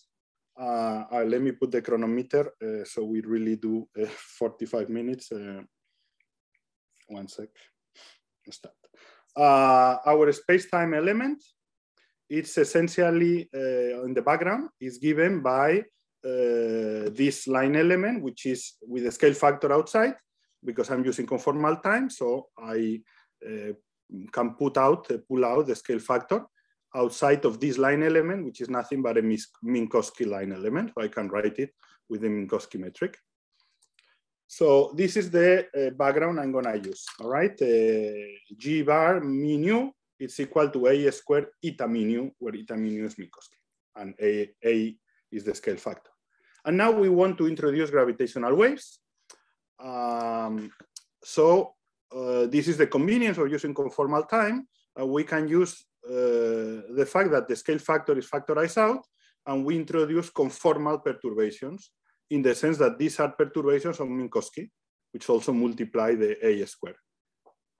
let me put the chronometer so we really do 45 minutes. 1 sec. Start. Our space-time element, it's essentially in the background, is given by this line element, which is with a scale factor outside, because I'm using conformal time. So I can pull out the scale factor outside of this line element, which is nothing but a Minkowski line element. So I can write it with the Minkowski metric. So this is the background I'm gonna use, all right? G bar mu nu is equal to A squared eta mu nu, where eta mu nu is Minkowski, and A is the scale factor. And now we want to introduce gravitational waves. This is the convenience of using conformal time. We can use the fact that the scale factor is factorized out, and we introduce conformal perturbations in the sense that these are perturbations of Minkowski, which also multiply the A squared.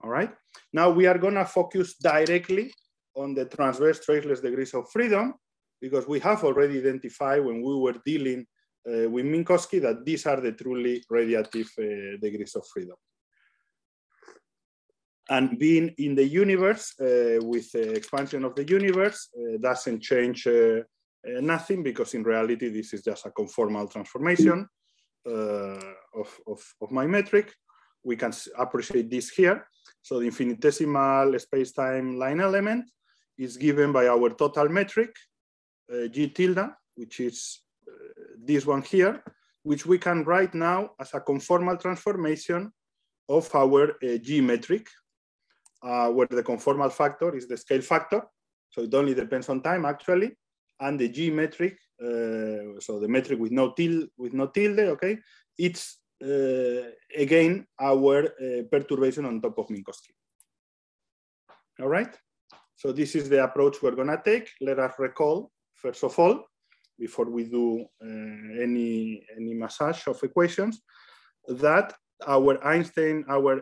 All right. Now we are going to focus directly on the transverse traceless degrees of freedom, because we have already identified when we were dealing with Minkowski that these are the truly radiative degrees of freedom. And being in the universe with the expansion of the universe doesn't change nothing, because in reality, this is just a conformal transformation of my metric. We can appreciate this here. So the infinitesimal space-time line element is given by our total metric, G tilde, which is this one here, which we can write now as a conformal transformation of our G metric, where the conformal factor is the scale factor. So it only depends on time, actually. And the G metric, so the metric with no tilde, okay, it's again our perturbation on top of Minkowski. All right. So this is the approach we're going to take. Let us recall, first of all, before we do any massage of equations, that our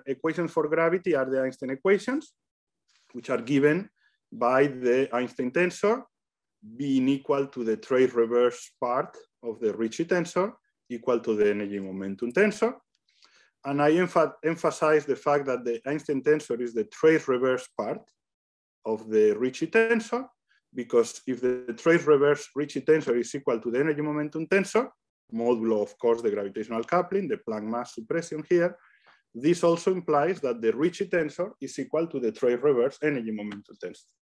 equations for gravity are the Einstein equations, which are given by the Einstein tensor being equal to the trace reverse part of the Ricci tensor equal to the energy momentum tensor. And I emphasize the fact that the Einstein tensor is the trace reverse part of the Ricci tensor, because if the trace reverse Ricci tensor is equal to the energy momentum tensor, modulo, of course, the gravitational coupling, the Planck mass suppression here, this also implies that the Ricci tensor is equal to the trace reverse energy momentum tensor,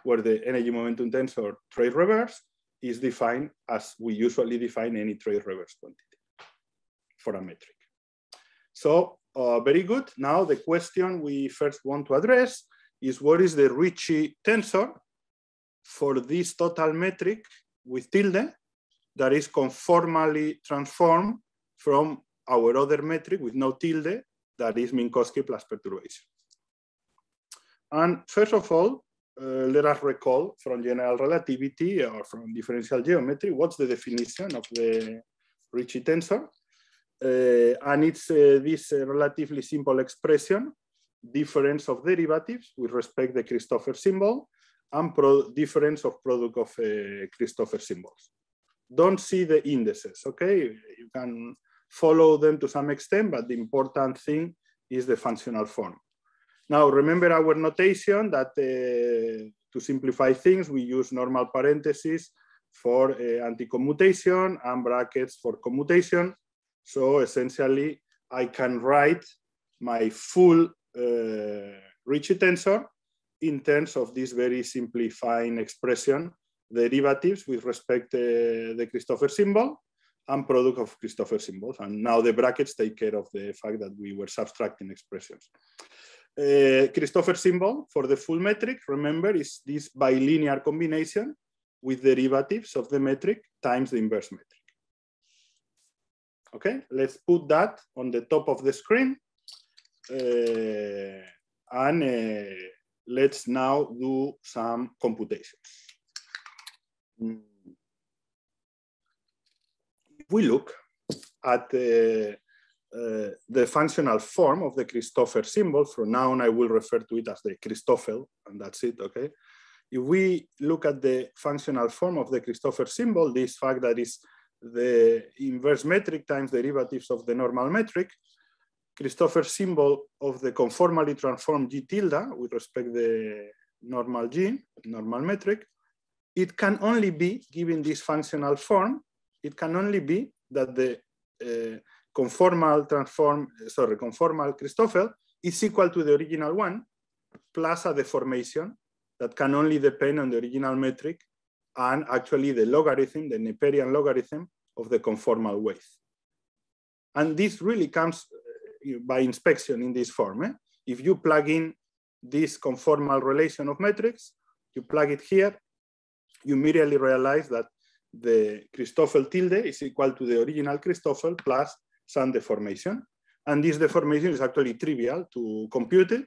where the energy momentum tensor trace reverse is defined as we usually define any trace reverse quantity for a metric. So very good. Now the question we first want to address is, what is the Ricci tensor for this total metric with tilde that is conformally transformed from our other metric with no tilde, that is Minkowski plus perturbation. And first of all, let us recall from general relativity or from differential geometry, what's the definition of the Ricci tensor? And it's this relatively simple expression, difference of derivatives with respect to the Christoffel symbol, and difference of product of Christoffel symbols. Don't see the indices, okay? You can follow them to some extent, but the important thing is the functional form. Now, remember our notation that to simplify things, we use normal parentheses for anti-commutation and brackets for commutation. So essentially, I can write my full Ricci tensor in terms of this very simplifying expression, derivatives with respect to the Christoffel symbol and product of Christoffel symbols. And now the brackets take care of the fact that we were subtracting expressions. Christoffel symbol for the full metric, remember, is this bilinear combination with derivatives of the metric times the inverse metric. Okay, let's put that on the top of the screen. Let's now do some computations. If we look at the functional form of the Christoffel symbol, from now on I will refer to it as the Christoffel, and that's it, okay? If we look at the functional form of the Christoffel symbol, this fact that is the inverse metric times derivatives of the normal metric, Christoffel symbol of the conformally transformed G tilde with respect to the normal G, normal metric, it can only be, given this functional form, it can only be that the conformal Christoffel is equal to the original one plus a deformation that can only depend on the original metric and actually the logarithm, the Neperian logarithm of the conformal wave. And this really comes by inspection in this form. If you plug in this conformal relation of metrics, you plug it here, you immediately realize that the Christoffel tilde is equal to the original Christoffel plus some deformation. And this deformation is actually trivial to compute it.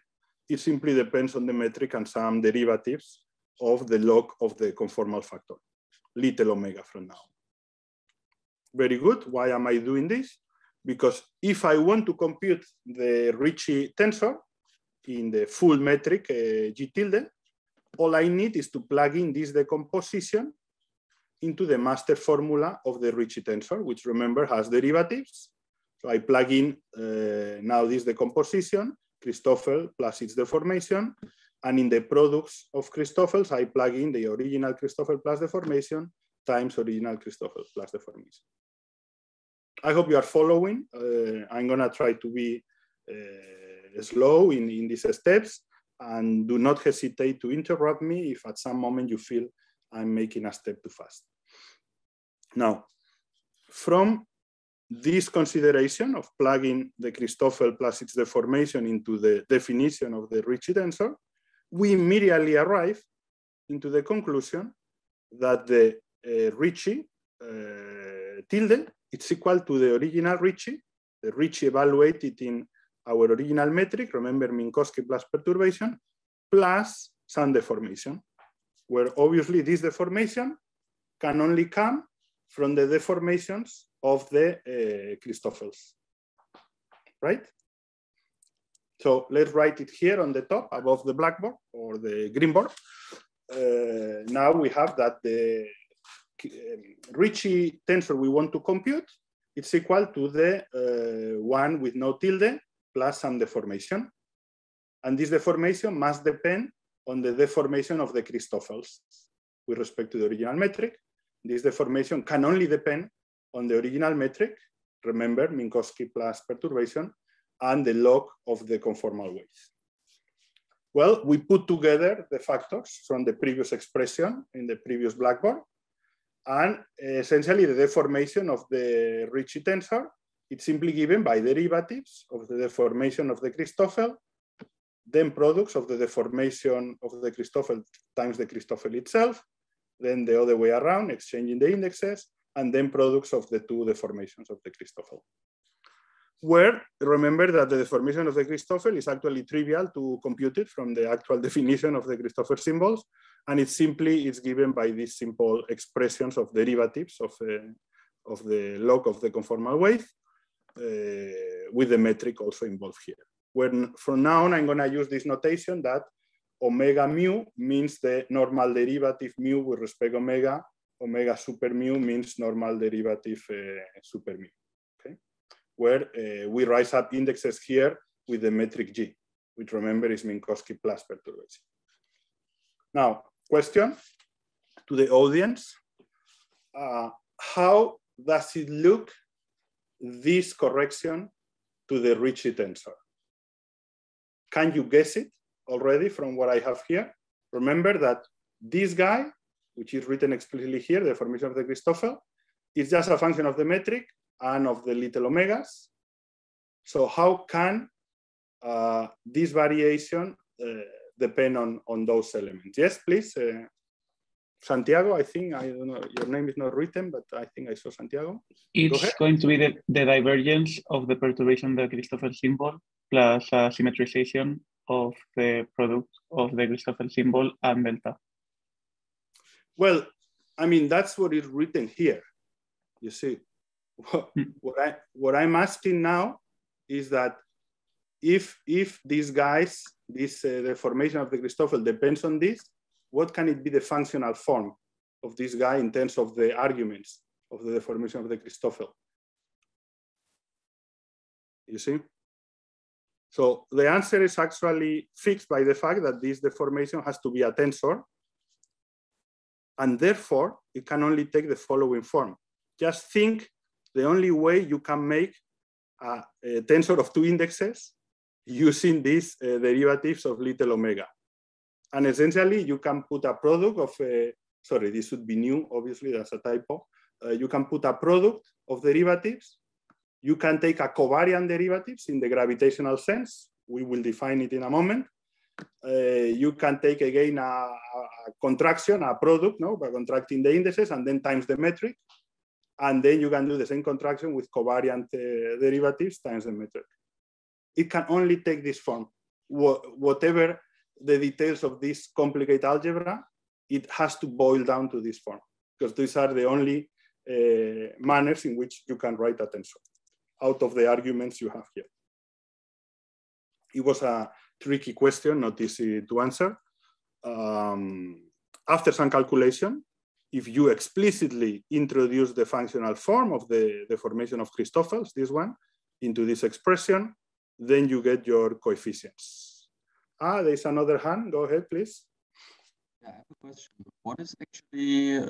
It simply depends on the metric and some derivatives of the log of the conformal factor, little omega from now. Very good. Why am I doing this? Because if I want to compute the Ricci tensor in the full metric G tilde, all I need is to plug in this decomposition into the master formula of the Ricci tensor, which remember has derivatives. So I plug in now this decomposition, Christoffel plus its deformation, and in the products of Christoffels, I plug in the original Christoffel plus deformation times original Christoffel plus deformation. I hope you are following. I'm gonna try to be slow in these steps, and do not hesitate to interrupt me if at some moment you feel I'm making a step too fast. Now, from this consideration of plugging the Christoffel plus its deformation into the definition of the Ricci tensor, we immediately arrive into the conclusion that the Ricci tilde it's equal to the original Ricci, the Ricci evaluated in our original metric, remember Minkowski plus perturbation, plus some deformation, where obviously this deformation can only come from the deformations of the Christoffels, right? So let's write it here on the top above the blackboard or the green board. Now we have that the Ricci tensor we want to compute, it's equal to the one with no tilde plus some deformation. And this deformation must depend on the deformation of the Christoffels with respect to the original metric. This deformation can only depend on the original metric, remember Minkowski plus perturbation, and the log of the conformal weights. Well, we put together the factors from the previous expression in the previous blackboard, and essentially the deformation of the Ricci tensor, it's simply given by derivatives of the deformation of the Christoffel, then products of the deformation of the Christoffel times the Christoffel itself, then the other way around, exchanging the indexes, and then products of the two deformations of the Christoffel. Where, remember that the deformation of the Christoffel is actually trivial to compute it from the actual definition of the Christoffel symbols, and it's given by these simple expressions of derivatives of the log of the conformal wave, with the metric also involved here. When from now on, I'm going to use this notation that omega mu means the normal derivative mu with respect to omega. Omega super mu means normal derivative super mu. Okay, where we rise up indexes here with the metric G, which remember is Minkowski plus perturbation. Now, question to the audience: how does it look, this correction to the Ricci tensor? Can you guess it already from what I have here? Remember that this guy, which is written explicitly here, the formation of the Christoffel, is just a function of the metric and of the little omegas. So how can this variation depend on those elements? Yes, please. Santiago, I think, I don't know, your name is not written, but I think I saw Santiago. It's going to be the divergence of the perturbation of the Christoffel symbol plus symmetrization of the product of the Christoffel symbol and delta. Well, I mean, that's what is written here. You see, what I'm asking now is that if these guys, this deformation of the Christoffel depends on this, what can it be the functional form of this guy in terms of the arguments of the deformation of the Christoffel? You see? So the answer is actually fixed by the fact that this deformation has to be a tensor, and therefore it can only take the following form. Just think the only way you can make a tensor of two indexes using these derivatives of little omega. And essentially you can put a product of, sorry, this should be new, obviously that's a typo. You can put a product of derivatives You can take a covariant derivatives in the gravitational sense. We will define it in a moment. You can take again a contraction, a product, no, by contracting the indices and then times the metric. And then you can do the same contraction with covariant derivatives times the metric. It can only take this form. Whatever the details of this complicated algebra, it has to boil down to this form, because these are the only manners in which you can write a tensor out of the arguments you have here. It was a tricky question, not easy to answer. After some calculation, if you explicitly introduce the functional form of the deformation of Christoffels, this one, into this expression, then you get your coefficients. There's another hand. Go ahead, please. Yeah, I have a question. What is actually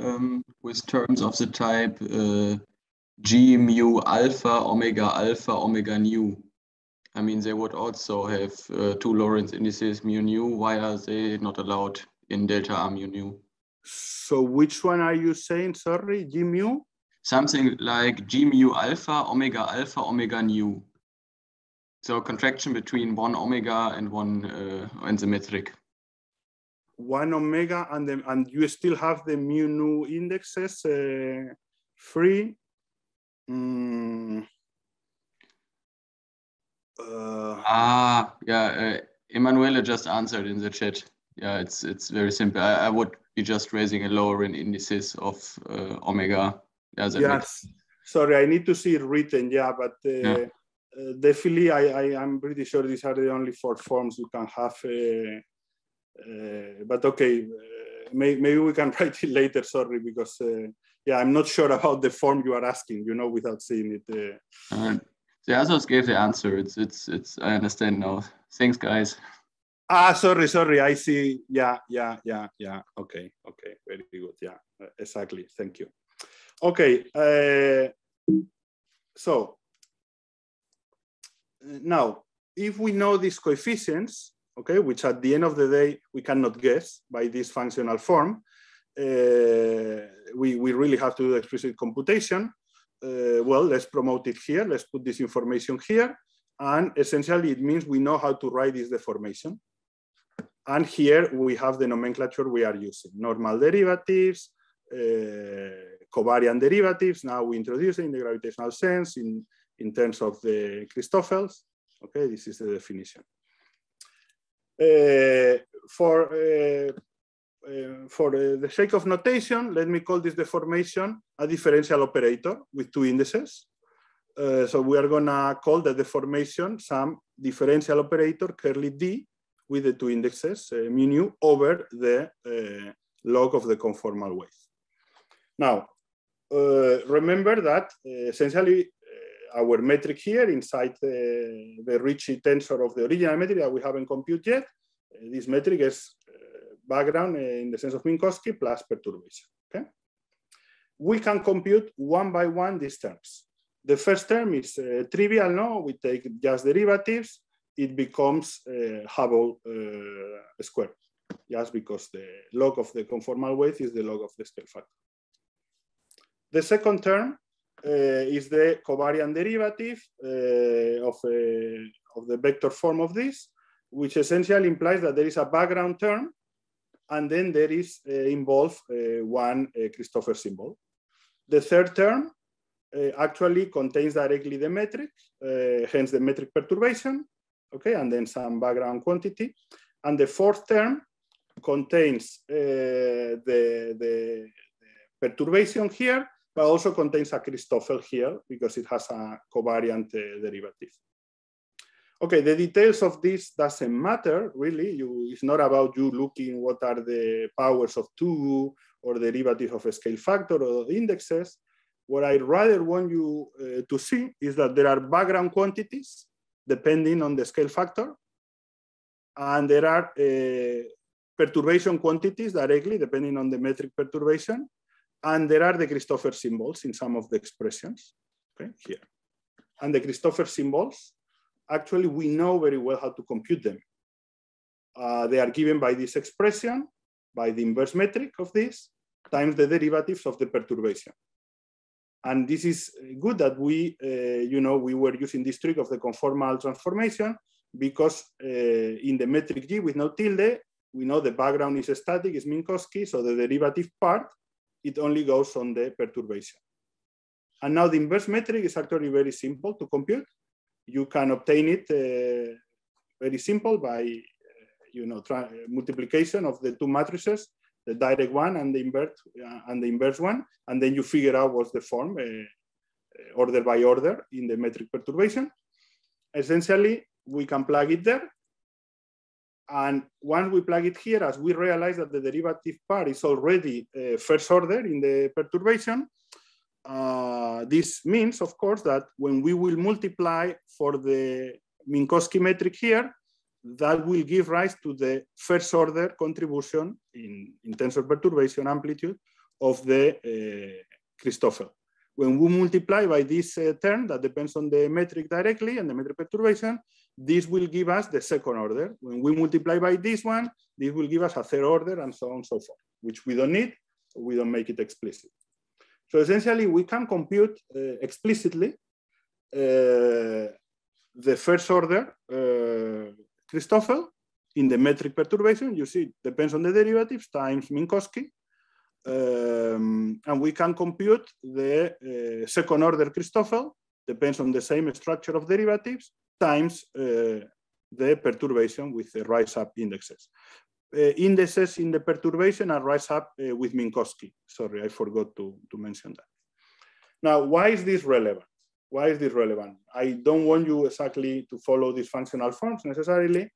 with terms of the type G mu alpha, omega nu? I mean, they would also have two Lorentz indices mu nu. Why are they not allowed in delta R mu nu? So which one are you saying? Sorry, G mu? Something like G mu alpha, omega nu. So contraction between one omega and one and the metric. One omega and you still have the mu nu indexes free. Emanuele just answered in the chat. Yeah, it's very simple. I would be just raising a lower in indices of omega. Yeah, yes. Sorry, I need to see it written. Yeah, but definitely, I'm pretty sure these are the only four forms you can have. But okay, maybe we can write it later. Sorry, because I'm not sure about the form you are asking. You know, without seeing it. The others gave the answer. It's. I understand now. Thanks, guys. Sorry. I see. Yeah. Okay. Very good. Yeah, exactly. Thank you. Okay. So now, if we know these coefficients, okay, which at the end of the day we cannot guess by this functional form, we really have to do explicit computation. Well, let's promote it here. Let's put this information here. And essentially, it means we know how to write this deformation. And here we have the nomenclature we are using. Normal derivatives, covariant derivatives. Now we introduce it in the gravitational sense in terms of the Christoffels. Okay, this is the definition. For the sake of notation, let me call this deformation a differential operator with two indices. So we are gonna call the deformation some differential operator curly D with the two indexes mu nu over the log of the conformal wave. Now, remember that essentially our metric here inside the Ricci tensor of the original metric that we haven't computed yet, this metric is background in the sense of Minkowski plus perturbation. Okay, we can compute one by one these terms. The first term is trivial. No, we take just derivatives. It becomes Hubble squared, just because the log of the conformal wave is the log of the scale factor. The second term is the covariant derivative of the vector form of this, which essentially implies that there is a background term, and then there is involved one Christoffel symbol. The third term actually contains directly the metric, hence the metric perturbation, okay, and then some background quantity. And the fourth term contains the perturbation here, but also contains a Christoffel here because it has a covariant derivative. Okay, the details of this doesn't matter, really. It's not about you looking what are the powers of two or derivative of a scale factor or indexes. What I rather want you to see is that there are background quantities depending on the scale factor, and there are perturbation quantities directly depending on the metric perturbation, and there are the Christoffel symbols in some of the expressions, okay, here. And the Christoffel symbols, actually, we know very well how to compute them. They are given by this expression, by the inverse metric of this, times the derivatives of the perturbation. And this is good that we, we were using this trick of the conformal transformation, because in the metric G with no tilde, we know the background is static, is Minkowski, so the derivative part, it only goes on the perturbation. And now the inverse metric is actually very simple to compute. You can obtain it very simple by multiplication of the two matrices, the direct one and the inverse one, and then you figure out what's the form order by order in the metric perturbation. Essentially, we can plug it there. And once we plug it here, as we realize that the derivative part is already first order in the perturbation, this means, of course, that when we will multiply for the Minkowski metric here, that will give rise to the first order contribution in tensor perturbation amplitude of the Christoffel. When we multiply by this term that depends on the metric directly and the metric perturbation, this will give us the second order. When we multiply by this one, this will give us a third order, and so on and so forth, which we don't need, so we don't make it explicit. So essentially, we can compute explicitly the first order Christoffel in the metric perturbation. You see, it depends on the derivatives times Minkowski. And we can compute the second order Christoffel, depends on the same structure of derivatives, times the perturbation with the rise-up indexes. Indices in the perturbation are rise-up with Minkowski. Sorry, I forgot to mention that. Now, why is this relevant? Why is this relevant? I don't want you exactly to follow these functional forms necessarily.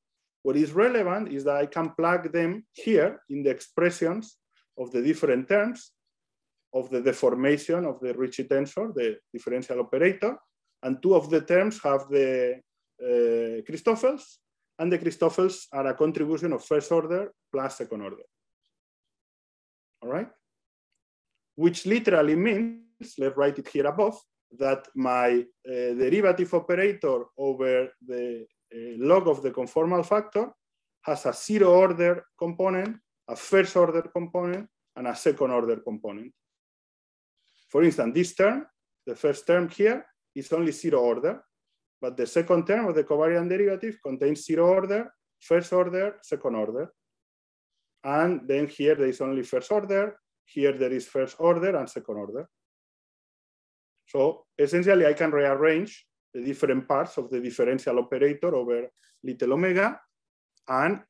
What is relevant is that I can plug them here in the expressions of the different terms of the deformation of the Ricci tensor, the differential operator, and two of the terms have the Christoffels, and the Christoffels are a contribution of first order plus second order. All right? Which literally means, let's write it here above, that my derivative operator over the log of the conformal factor has a zero order component, a first order component, and a second order component. For instance, this term, the first term here, is only zero order, but the second term of the covariant derivative contains zero order, first order, second order. And then here there is only first order, here there is first order and second order. So essentially I can rearrange the different parts of the differential operator over little omega and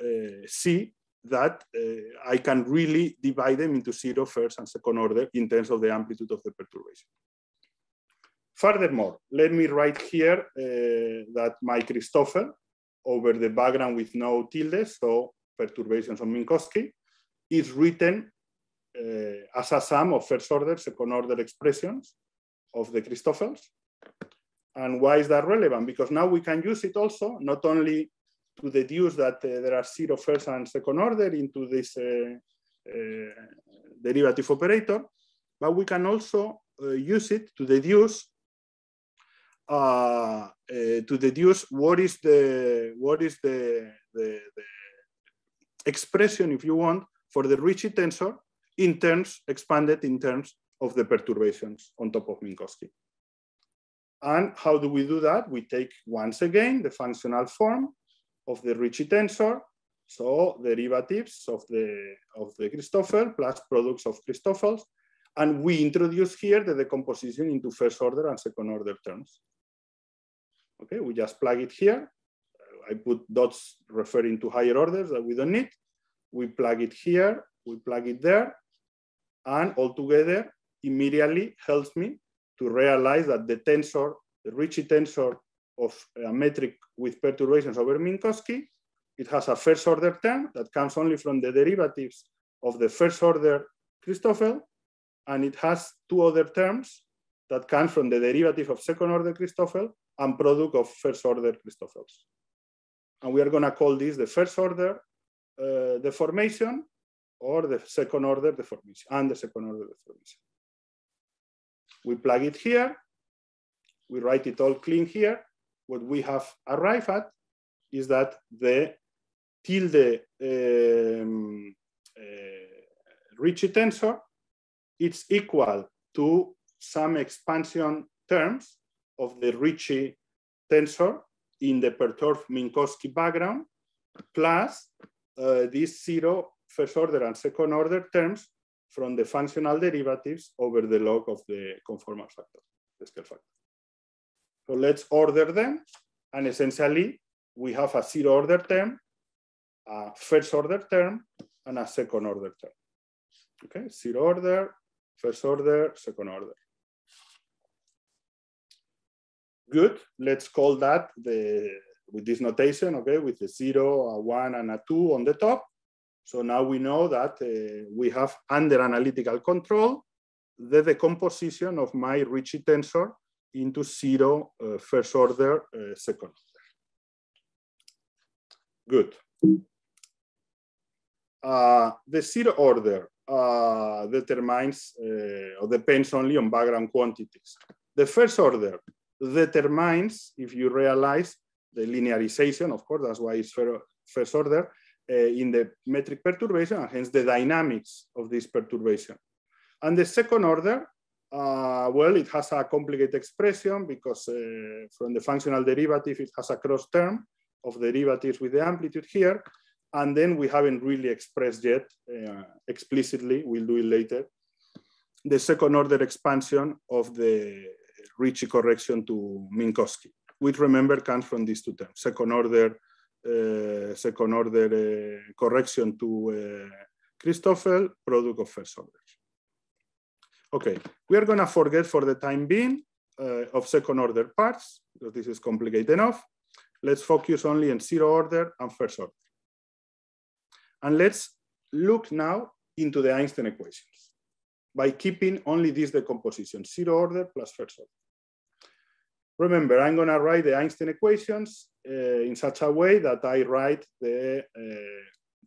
see that I can really divide them into zero, first and second order in terms of the amplitude of the perturbation. Furthermore, let me write here that my Christoffel over the background with no tilde, so perturbations on Minkowski, is written as a sum of first order, second order expressions of the Christoffels. And why is that relevant? Because now we can use it also, not only to deduce that there are zero first and second order into this derivative operator, but we can also use it to deduce what is the expression, if you want, for the Ricci tensor in terms expanded in terms of the perturbations on top of Minkowski. And how do we do that? We take once again the functional form of the Ricci tensor, so derivatives of the Christoffel plus products of Christoffels, and we introduce here the decomposition into first order and second order terms. Okay, we just plug it here. I put dots referring to higher orders that we don't need. We plug it here, we plug it there, and altogether immediately helps me to realize that the tensor, the Ricci tensor of a metric with perturbations over Minkowski, it has a first order term that comes only from the derivatives of the first order Christoffel, and it has two other terms that come from the derivative of second order Christoffel and product of first order Christoffels. And we are going to call this the first order deformation or the second order deformation and the second order deformation. We plug it here, we write it all clean here. What we have arrived at is that the tilde Ricci tensor, it's equal to some expansion terms of the Ricci tensor in the perturbed Minkowski background, plus these 0 first order and second order terms from the functional derivatives over the log of the conformal factor, the scale factor. So let's order them. And essentially, we have a 0 order term, a first order term, and a second order term. Okay, 0 order, first order, second order. Good, let's call that with this notation, okay, with the 0, a 1, and a 2 on the top. So now we know that we have under analytical control the decomposition of my Ricci tensor into 0 first order, second order. Good. The 0 order determines or depends only on background quantities. The first order determines, if you realize, the linearization, of course, that's why it's first order, in the metric perturbation, and hence the dynamics of this perturbation. And the second order, well, it has a complicated expression because from the functional derivative, it has a cross term of derivatives with the amplitude here. And then we haven't really expressed yet explicitly, we'll do it later, the second order expansion of the Ricci correction to Minkowski, which remember comes from these two terms, second order correction to Christoffel, product of first orders. Okay, we are gonna forget for the time being of second order parts, because this is complicated enough. Let's focus only on 0 order and first order. And let's look now into the Einstein equations by keeping only this decomposition, 0 order plus first order. Remember, I'm gonna write the Einstein equations in such a way that I write the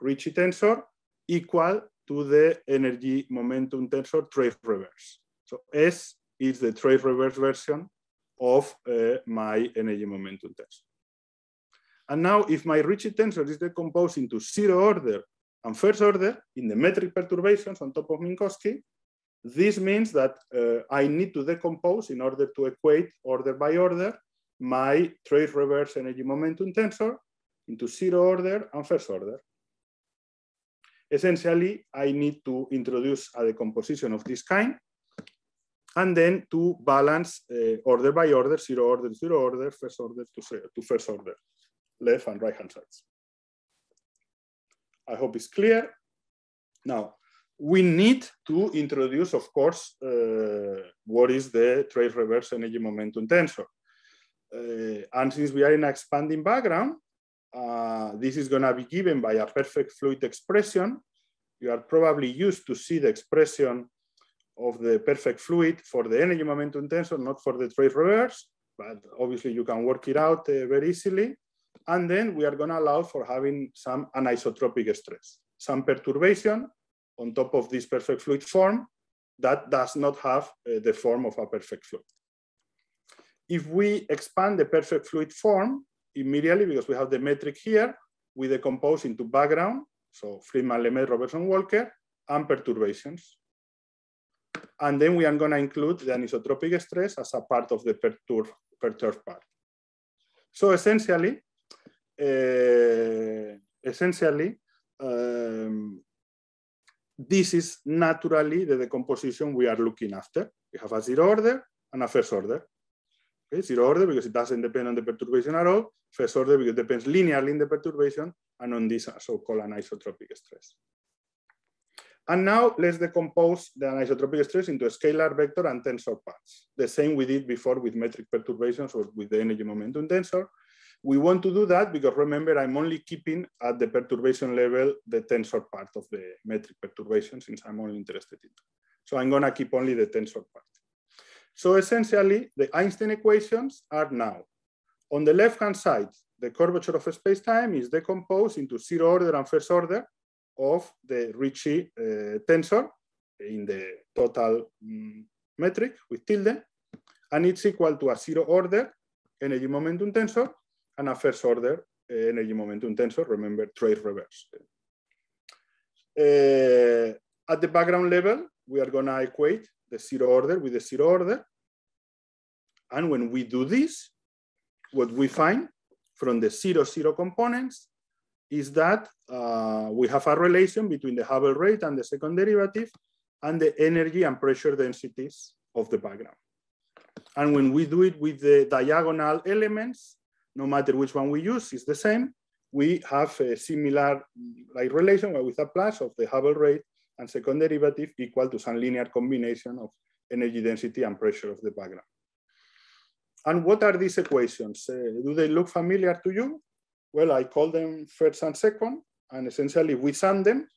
Ricci tensor equal to the energy momentum tensor trace reverse. So S is the trace reverse version of my energy momentum tensor. And now if my Ricci tensor is decomposed into 0 order and first order in the metric perturbations on top of Minkowski, this means that I need to decompose in order to equate order by order my trace reverse energy momentum tensor into 0 order and first order. Essentially, I need to introduce a decomposition of this kind and then to balance order by order, 0 order, first order to first order, left and right hand sides. I hope it's clear. Now, we need to introduce, of course, what is the trace reverse energy momentum tensor. And since we are in an expanding background, this is going to be given by a perfect fluid expression. You are probably used to see the expression of the perfect fluid for the energy momentum tensor, not for the trace reverse, but obviously you can work it out very easily. And then we are going to allow for having some anisotropic stress, some perturbation on top of this perfect fluid form that does not have the form of a perfect fluid. If we expand the perfect fluid form immediately, because we have the metric here, we decompose into background, so Friedman, Lemaitre, Robertson, Walker, and perturbations. And then we are going to include the anisotropic stress as a part of the perturbed part. So essentially, this is naturally the decomposition we are looking after. We have a 0 order and a first order. Okay, 0 order because it doesn't depend on the perturbation at all. First order because it depends linearly in the perturbation and on this so-called anisotropic stress. And now let's decompose the anisotropic stress into a scalar vector and tensor parts. The same we did before with metric perturbations or with the energy momentum tensor. We want to do that because remember, I'm only keeping at the perturbation level the tensor part of the metric perturbation since I'm only interested in that. So I'm going to keep only the tensor part. So essentially, the Einstein equations are now, on the left-hand side, the curvature of space-time is decomposed into 0 order and first order of the Ricci tensor in the total metric with tilde, and it's equal to a 0 order energy momentum tensor and a first order energy momentum tensor, remember, trace reverse. At the background level, we are going to equate the zero order with the zero order. And when we do this, what we find from the 0, 0 components is that we have a relation between the Hubble rate and the second derivative and the energy and pressure densities of the background. And when we do it with the diagonal elements, no matter which one we use, it's the same. We have a similar relation with a plus of the Hubble rate and second derivative equal to some linear combination of energy density and pressure of the background. And what are these equations? Do they look familiar to you? Well, I call them first and second, and essentially if we sum them,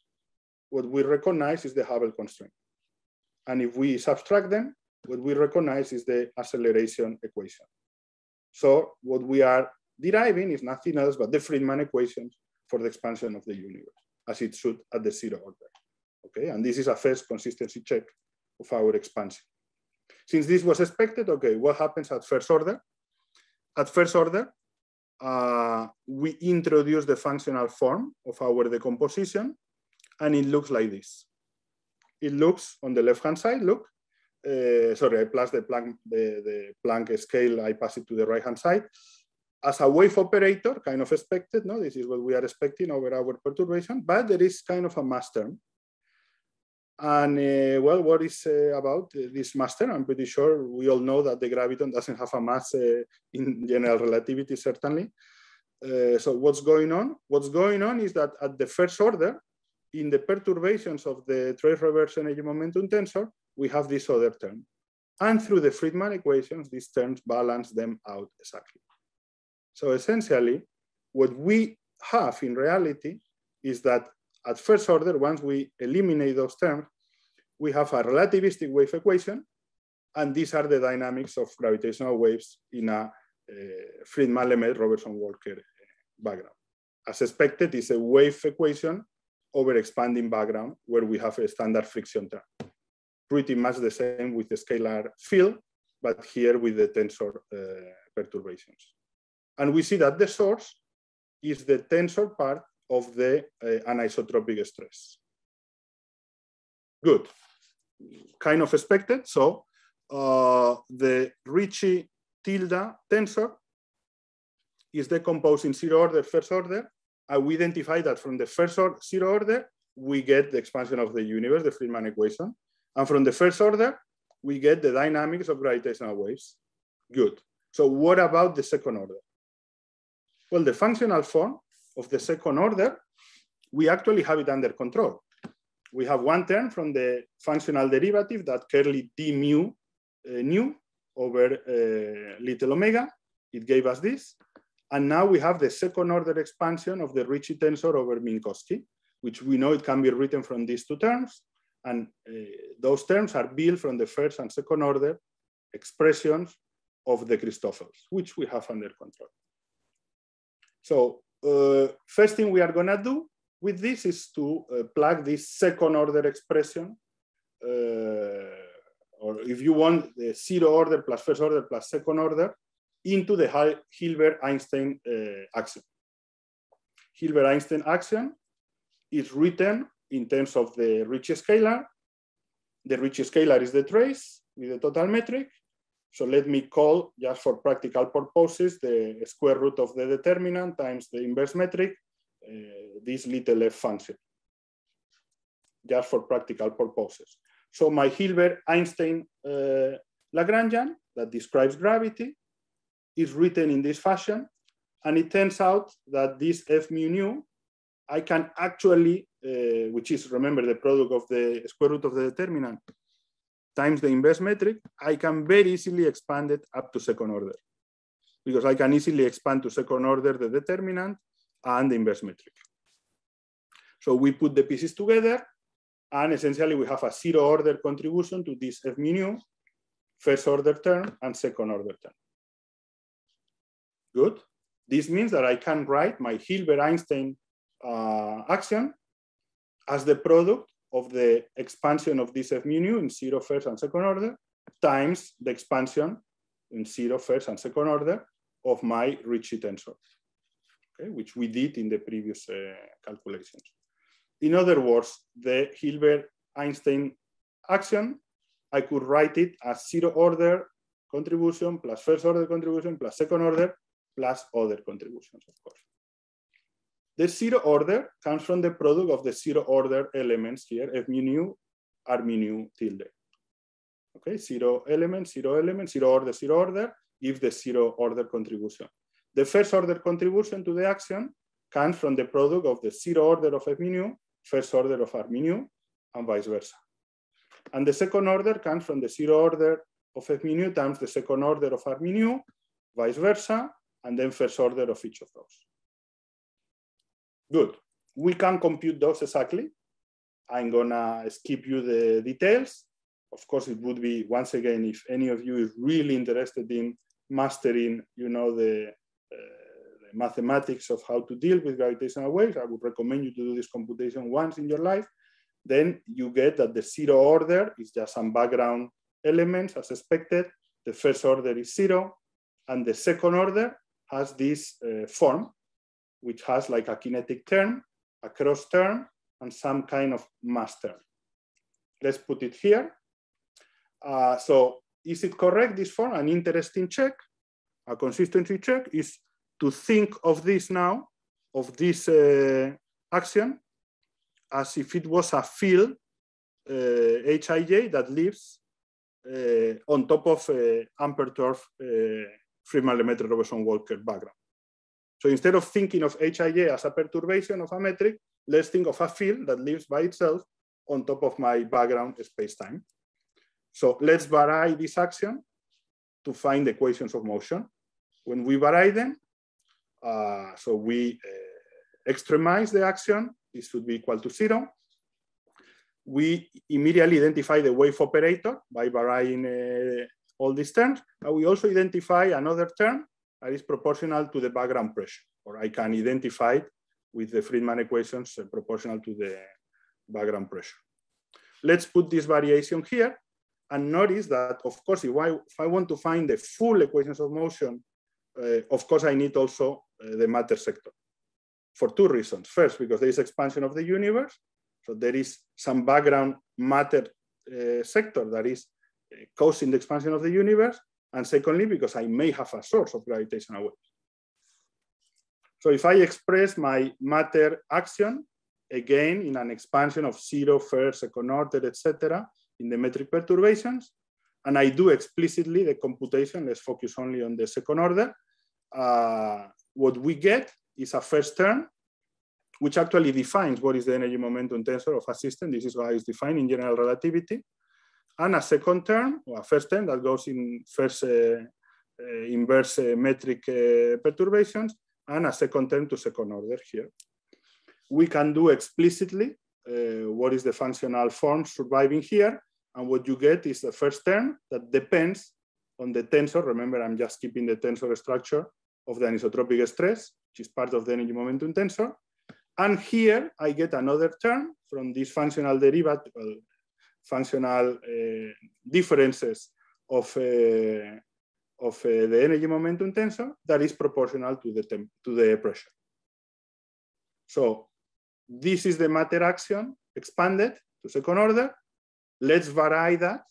what we recognize is the Hubble constraint. And if we subtract them, what we recognize is the acceleration equation. So what we are deriving is nothing else but the Friedman equations for the expansion of the universe, as it should at the zero order. Okay, and this is a first consistency check of our expansion. Since this was expected, okay, what happens at first order? At first order, we introduce the functional form of our decomposition, and it looks like this. It looks on the left-hand side, look, sorry, I plus the Planck scale, I pass it to the right-hand side. As a wave operator, kind of expected, no? This is what we are expecting over our perturbation, but there is kind of a mass term. And well, what is about this mass term? I'm pretty sure we all know that the graviton doesn't have a mass in general relativity, certainly. So what's going on? What's going on is that at the first order, in the perturbations of the trace reverse energy momentum tensor, we have this other term. And through the Friedman equations, these terms balance them out exactly. So essentially, what we have in reality is that at first order, once we eliminate those terms, we have a relativistic wave equation, and these are the dynamics of gravitational waves in a Friedman-Lemaitre-Robertson-Walker background. As expected, it's a wave equation over expanding background where we have a standard friction term. Pretty much the same with the scalar field, but here with the tensor perturbations. And we see that the source is the tensor part of the anisotropic stress. Good, kind of expected. So the Ricci tilde tensor is decomposed in zero order, first order, and we identify that from the first zero order, we get the expansion of the universe, the Friedman equation. And from the first order, we get the dynamics of gravitational waves. Good. So what about the second order? Well, the functional form of the second order, we actually have it under control. We have one term from the functional derivative, that curly d mu nu over little omega. It gave us this. And now we have the second order expansion of the Ricci tensor over Minkowski, which we know it can be written from these two terms. And those terms are built from the first and second order expressions of the Christoffels, which we have under control. So first thing we are going to do with this is to plug this second order expression, or if you want, the zero order plus first order plus second order, into the Hilbert-Einstein axiom. Hilbert-Einstein axiom is written in terms of the Ricci scalar. The Ricci scalar is the trace with the total metric. So let me call, just for practical purposes, the square root of the determinant times the inverse metric, this little f function, just for practical purposes. So my Hilbert-Einstein Lagrangian that describes gravity is written in this fashion. And it turns out that this f mu nu, I can actually, which is, remember, the product of the square root of the determinant times the inverse metric, I can very easily expand it up to second order, because I can easily expand to second order the determinant and the inverse metric. So we put the pieces together, and essentially we have a zero order contribution to this f mu nu, first order term and second order term. Good. This means that I can write my Hilbert-Einstein axiom as the product of the expansion of this f mu nu in zero first and second order times the expansion in zero first and second order of my Ricci tensor, okay, which we did in the previous calculations. In other words, the Hilbert-Einstein axiom I could write it as zero order contribution plus first order contribution plus second order plus other contributions, of course. The zero order comes from the product of the zero order elements here, F mu nu, R mu nu tilde. Okay, zero element, zero order, give the zero order contribution. The first order contribution to the action comes from the product of the zero order of F mu nu, first order of R mu nu, and vice versa. And the second order comes from the zero order of F mu nu times the second order of R mu nu, vice versa, and then first order of each of those. Good. We can compute those exactly. I'm gonna skip you the details. Of course, it would be, once again, if any of you is really interested in mastering, you know, the mathematics of how to deal with gravitational waves, I would recommend you to do this computation once in your life. Then you get that the zero order is just some background elements as expected. The first order is zero, and the second order has this form, which has like a kinetic term, a cross term, and some kind of mass term. Let's put it here. So is it correct, this form? An interesting check, a consistency check, is to think of this now, of this action, as if it was a field, Hij, that lives on top of unperturbed Friedmann-Lemaitre-Robinson-Walker background. So instead of thinking of Hij as a perturbation of a metric, let's think of a field that lives by itself on top of my background space-time. So let's vary this action to find the equations of motion. When we vary them, so we extremize the action, this should be equal to 0. We immediately identify the wave operator by varying all these terms, and we also identify another term that is proportional to the background pressure, or I can identify it with the Friedmann equations proportional to the background pressure. Let's put this variation here and notice that, of course, if I want to find the full equations of motion, of course, I need also the matter sector for two reasons. First, because there is expansion of the universe. So there is some background matter sector that is causing the expansion of the universe. And secondly, because I may have a source of gravitational waves. So if I express my matter action, again, in an expansion of 0, first, second order, etc., in the metric perturbations, and I do explicitly the computation, let's focus only on the second order, what we get is a first term, which actually defines what is the energy momentum tensor of a system. This is how it's defined in general relativity. And a second term, or a first term that goes in first inverse metric perturbations, and a second term to second order here. We can do explicitly what is the functional form surviving here. And what you get is the first term that depends on the tensor. Remember, I'm just keeping the tensor structure of the anisotropic stress, which is part of the energy momentum tensor. And here I get another term from this functional derivative, functional differences of the energy momentum tensor that is proportional to the pressure. So this is the matter action expanded to second order. Let's vary that.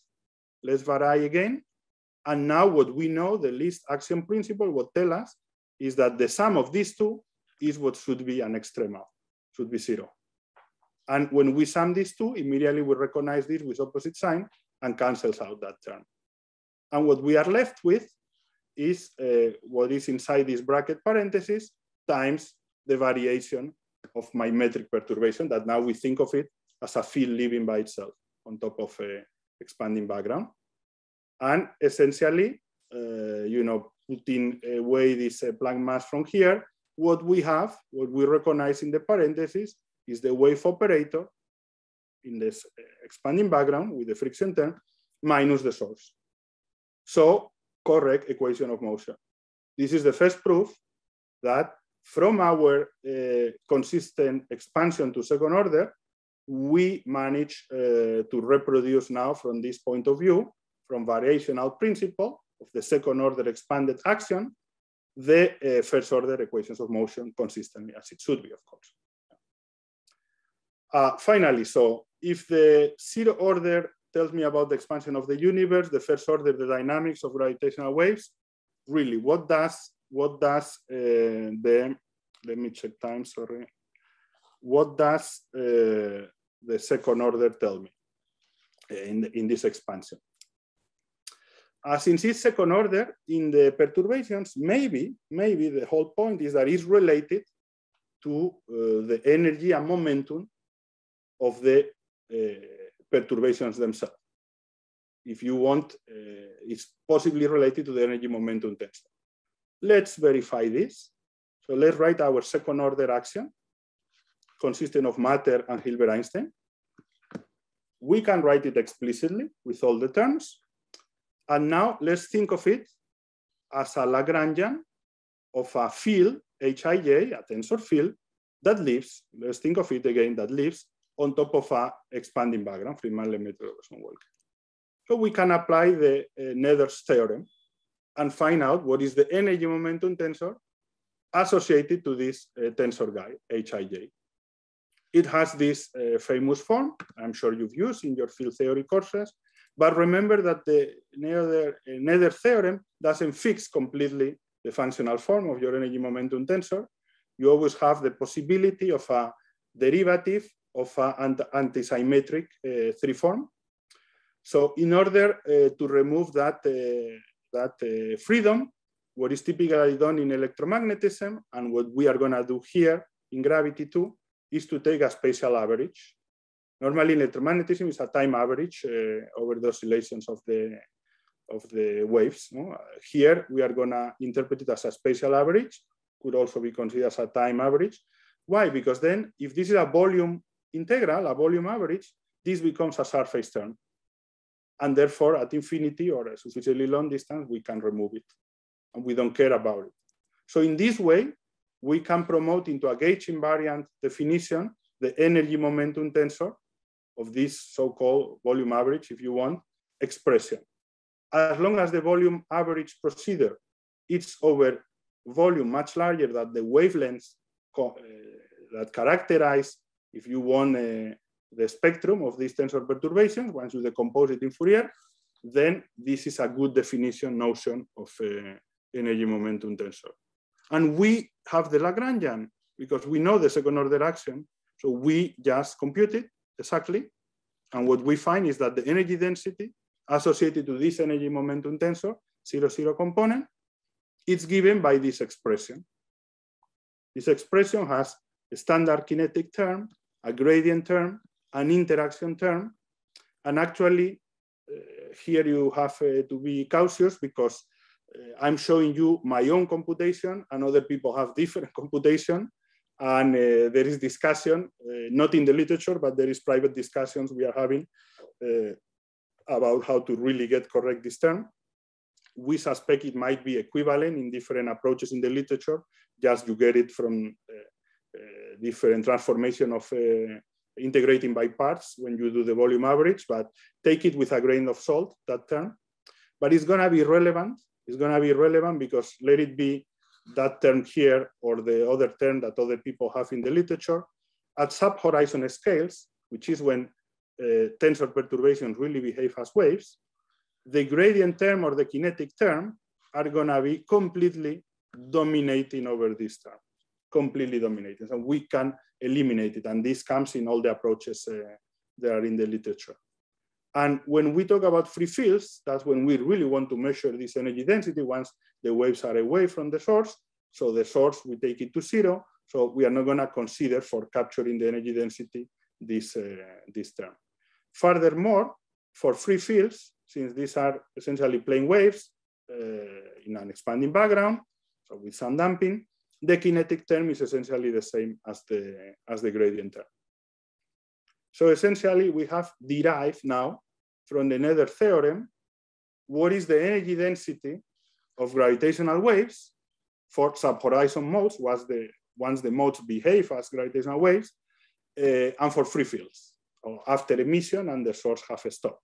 Let's vary again. And now what we know, the least action principle, what tell us is that the sum of these two is what should be an extremal, should be 0. And when we sum these two, immediately we recognize this with opposite sign and cancels out that term. And what we are left with is what is inside this bracket parenthesis times the variation of my metric perturbation, that now we think of it as a field living by itself on top of a expanding background. And essentially, you know, putting away this Planck mass from here, what we have, what we recognize in the parentheses is the wave operator in this expanding background with the friction term minus the source. So correct equation of motion. This is the first proof that from our consistent expansion to second order, we manage to reproduce now from this point of view, from variational principle of the second order expanded action, the first order equations of motion consistently, as it should be, of course. Finally, so if the zero order tells me about the expansion of the universe, the first order, the dynamics of gravitational waves. Really, what does let me check time, sorry. What does the second order tell me in this expansion? Since it's second order, in the perturbations, maybe the whole point is that it's related to the energy and momentum of the perturbations themselves. If you want, it's possibly related to the energy momentum tensor. Let's verify this. So let's write our second order axiom consisting of matter and Hilbert-Einstein. We can write it explicitly with all the terms. And now let's think of it as a Lagrangian of a field, Hij, a tensor field, that lives, let's think of it again, that lives on top of a expanding background, Friedmann-Lemaitre-Robertson-Walker. So we can apply the Nether's theorem and find out what is the energy momentum tensor associated to this tensor guy, Hij. It has this famous form, I'm sure you've used in your field theory courses, but remember that the Nether theorem doesn't fix completely the functional form of your energy momentum tensor. You always have the possibility of a derivative of an antisymmetric three form. So in order to remove that freedom, what is typically done in electromagnetism and what we are going to do here in gravity too, is to take a spatial average. Normally, electromagnetism is a time average over the oscillations of the waves. No? Here, we are going to interpret it as a spatial average, could also be considered as a time average. Why? Because then, if this is a volume integral, a volume average, this becomes a surface term. And therefore, at infinity or a sufficiently long distance, we can remove it. And we don't care about it. So in this way, we can promote into a gauge invariant definition the energy momentum tensor of this so-called volume average, if you want, expression. As long as the volume average procedure is over volume much larger than the wavelengths that characterize, if you want, the spectrum of these tensor perturbations, once you decompose it in Fourier, then this is a good definition notion of energy momentum tensor. And we have the Lagrangian because we know the second order axiom. So we just compute it exactly. And what we find is that the energy density associated to this energy momentum tensor, 0,0 component, it's given by this expression. This expression has a standard kinetic term, a gradient term, an interaction term. And actually, here you have to be cautious because I'm showing you my own computation and other people have different computation. And there is discussion, not in the literature, but there is private discussions we are having about how to really get correct this term. We suspect it might be equivalent in different approaches in the literature, just you get it from different transformation of integrating by parts when you do the volume average, but take it with a grain of salt, that term. But it's gonna be relevant. It's gonna be relevant because let it be that term here or the other term that other people have in the literature at sub-horizon scales, which is when tensor perturbations really behave as waves, the gradient term or the kinetic term are gonna be completely dominating over this term, completely dominating. So we can eliminate it. And this comes in all the approaches that are in the literature. And when we talk about free fields, that's when we really want to measure this energy density once the waves are away from the source. So the source, we take it to 0. So we are not going to consider for capturing the energy density this term. Furthermore, for free fields, since these are essentially plane waves in an expanding background, so with some damping, the kinetic term is essentially the same as the gradient term. So essentially, we have derived now from the Nether theorem what is the energy density of gravitational waves for sub-horizon modes, once the modes behave as gravitational waves, and for free fields, or after emission and the source have stopped.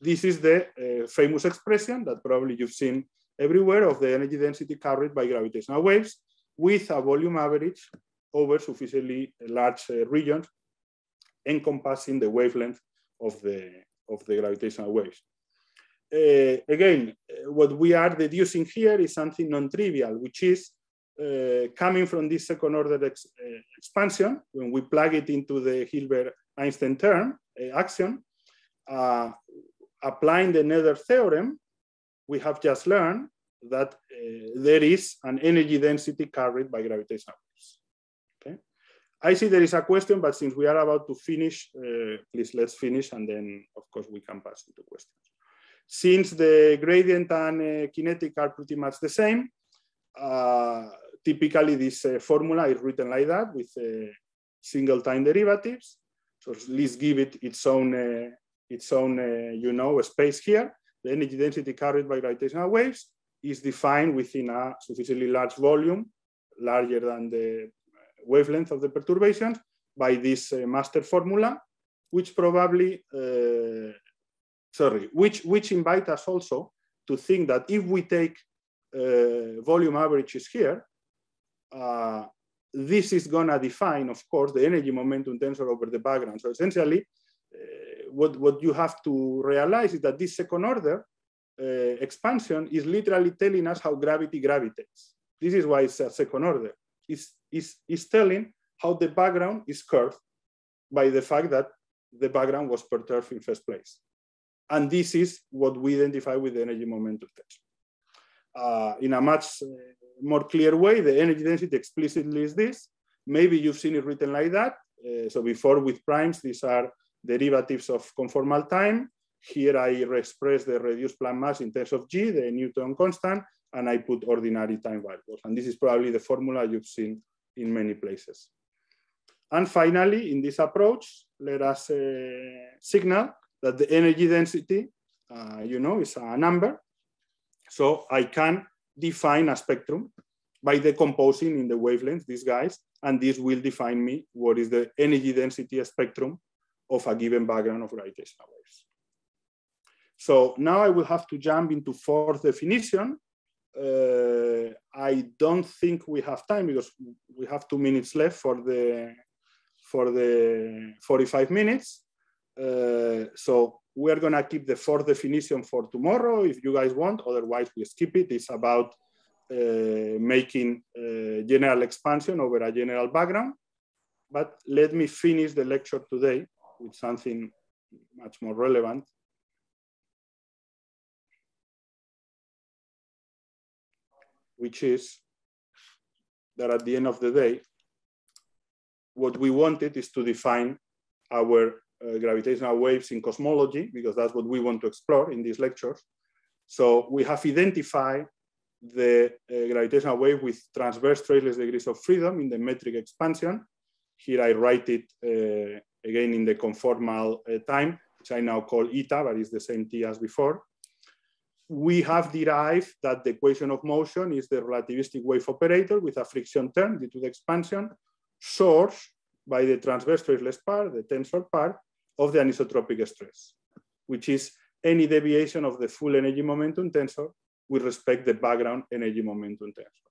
This is the famous expression that probably you've seen everywhere of the energy density carried by gravitational waves with a volume average over sufficiently large regions encompassing the wavelength of the of the gravitational waves. Again, what we are deducing here is something non-trivial, which is coming from this second order expansion. When we plug it into the Hilbert-Einstein term axiom, applying the Nether theorem, we have just learned that there is an energy density carried by gravitational waves. Okay, I see there is a question, but since we are about to finish, please let's finish, and then of course we can pass into questions. Since the gradient and kinetic are pretty much the same, typically this formula is written like that with single time derivatives. So let's give it its own you know, space here. The energy density carried by gravitational waves is defined within a sufficiently large volume, larger than the wavelength of the perturbations, by this master formula, which probably which invite us also to think that if we take volume averages here, this is gonna define, of course, the energy momentum tensor over the background. So essentially, what you have to realize is that this second order expansion is literally telling us how gravity gravitates. This is why it's a second order. It's telling how the background is curved by the fact that the background was perturbed in first place. And this is what we identify with the energy momentum tensor. In a much more clear way, the energy density explicitly is this. Maybe you've seen it written like that. So before with primes, these are derivatives of conformal time. Here I express the reduced Planck mass in terms of g, the Newton constant, and I put ordinary time variables. And this is probably the formula you've seen in many places. And finally, in this approach, let us signal that the energy density, you know, is a number. So I can define a spectrum by decomposing in the wavelengths, these guys, and this will define me what is the energy density spectrum of a given background of gravitational waves. So now I will have to jump into fourth definition. I don't think we have time because we have 2 minutes left for the 45 minutes. So we're gonna keep the fourth definition for tomorrow if you guys want, otherwise we skip it. It's about making general expansion over a general background. But let me finish the lecture today with something much more relevant. Which is that at the end of the day, what we wanted is to define our gravitational waves in cosmology, because that's what we want to explore in these lectures. So we have identified the gravitational wave with transverse traceless degrees of freedom in the metric expansion. Here I write it again in the conformal time, which I now call eta, but it's the same t as before. We have derived that the equation of motion is the relativistic wave operator with a friction term due to the expansion, sourced by the transverse traceless part, the tensor part, of the anisotropic stress, which is any deviation of the full energy momentum tensor with respect to the background energy momentum tensor.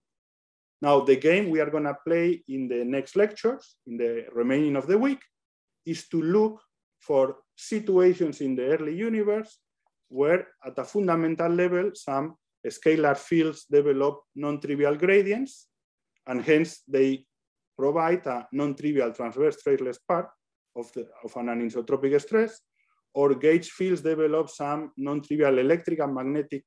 Now, the game we are going to play in the next lectures, in the remaining of the week, is to look for situations in the early universe where at a fundamental level, some scalar fields develop non-trivial gradients, and hence they provide a non-trivial transverse traceless part of an anisotropic stress, or gauge fields develop some non-trivial electric and magnetic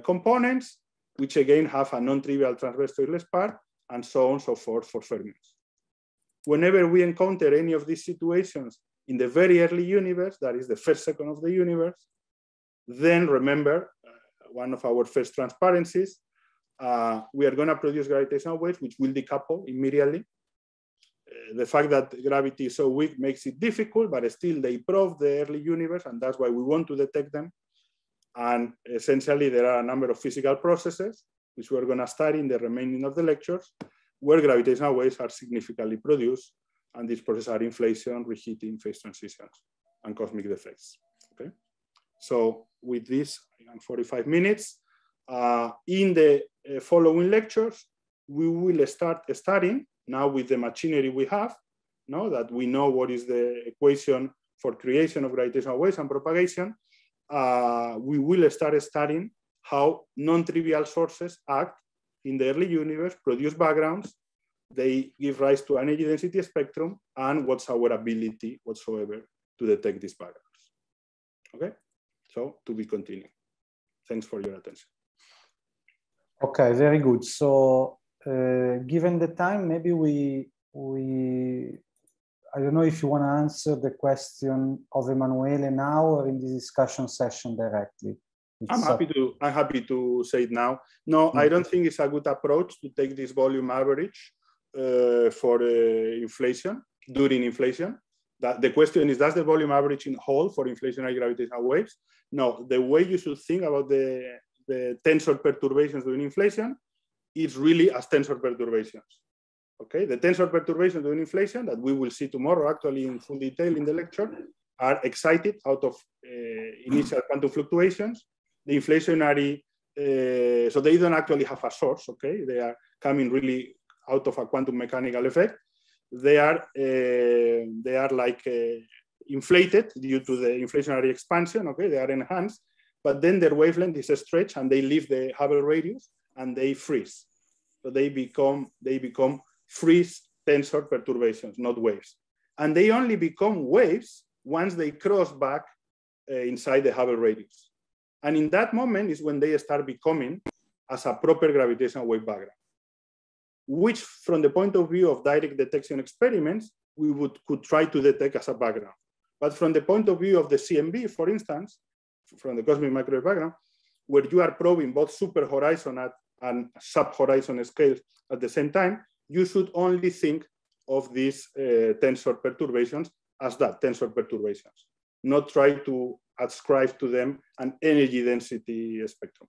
components, which again have a non-trivial transverse traceless part, and so on and so forth for fermions. Whenever we encounter any of these situations in the very early universe, that is the first second of the universe, then remember one of our first transparencies, we are going to produce gravitational waves which will decouple immediately. The fact that gravity is so weak makes it difficult, but still they probe the early universe, and that's why we want to detect them. And essentially, there are a number of physical processes, which we're going to study in the remaining of the lectures, where gravitational waves are significantly produced, and these processes are inflation, reheating, phase transitions, and cosmic defects. Okay? So with this, 45 minutes, in the following lectures, we will start studying now with the machinery we have, now that we know what is the equation for creation of gravitational waves and propagation, we will start studying how non-trivial sources act in the early universe, produce backgrounds, they give rise to an energy density spectrum, and what's our ability whatsoever to detect these backgrounds. Okay, so to be continued. Thanks for your attention. Okay, very good. So given the time, maybe I don't know if you want to answer the question of Emanuele now or in the discussion session directly. I'm happy to say it now. No, I don't think it's a good approach to take this volume average for inflation, during inflation. That the question is, does the volume average hold for inflationary gravitational waves? No, the way you should think about the tensor perturbations during inflation is really as tensor perturbations. Okay, the tensor perturbations during inflation that we will see tomorrow, actually in full detail in the lecture, are excited out of initial quantum fluctuations. The inflationary, so they don't actually have a source. Okay, they are coming really out of a quantum mechanical effect. They are like inflated due to the inflationary expansion. Okay, they are enhanced, but then their wavelength is stretched and they leave the Hubble radius and they freeze. So they become freeze tensor perturbations, not waves. And they only become waves once they cross back inside the Hubble radius. And in that moment is when they start becoming as a proper gravitational wave background, which from the point of view of direct detection experiments, we could try to detect as a background. But from the point of view of the CMB, for instance, from the cosmic microwave background, where you are probing both super horizon and sub-horizon scales at the same time, you should only think of these tensor perturbations as that, tensor perturbations, not try to ascribe to them an energy density spectrum.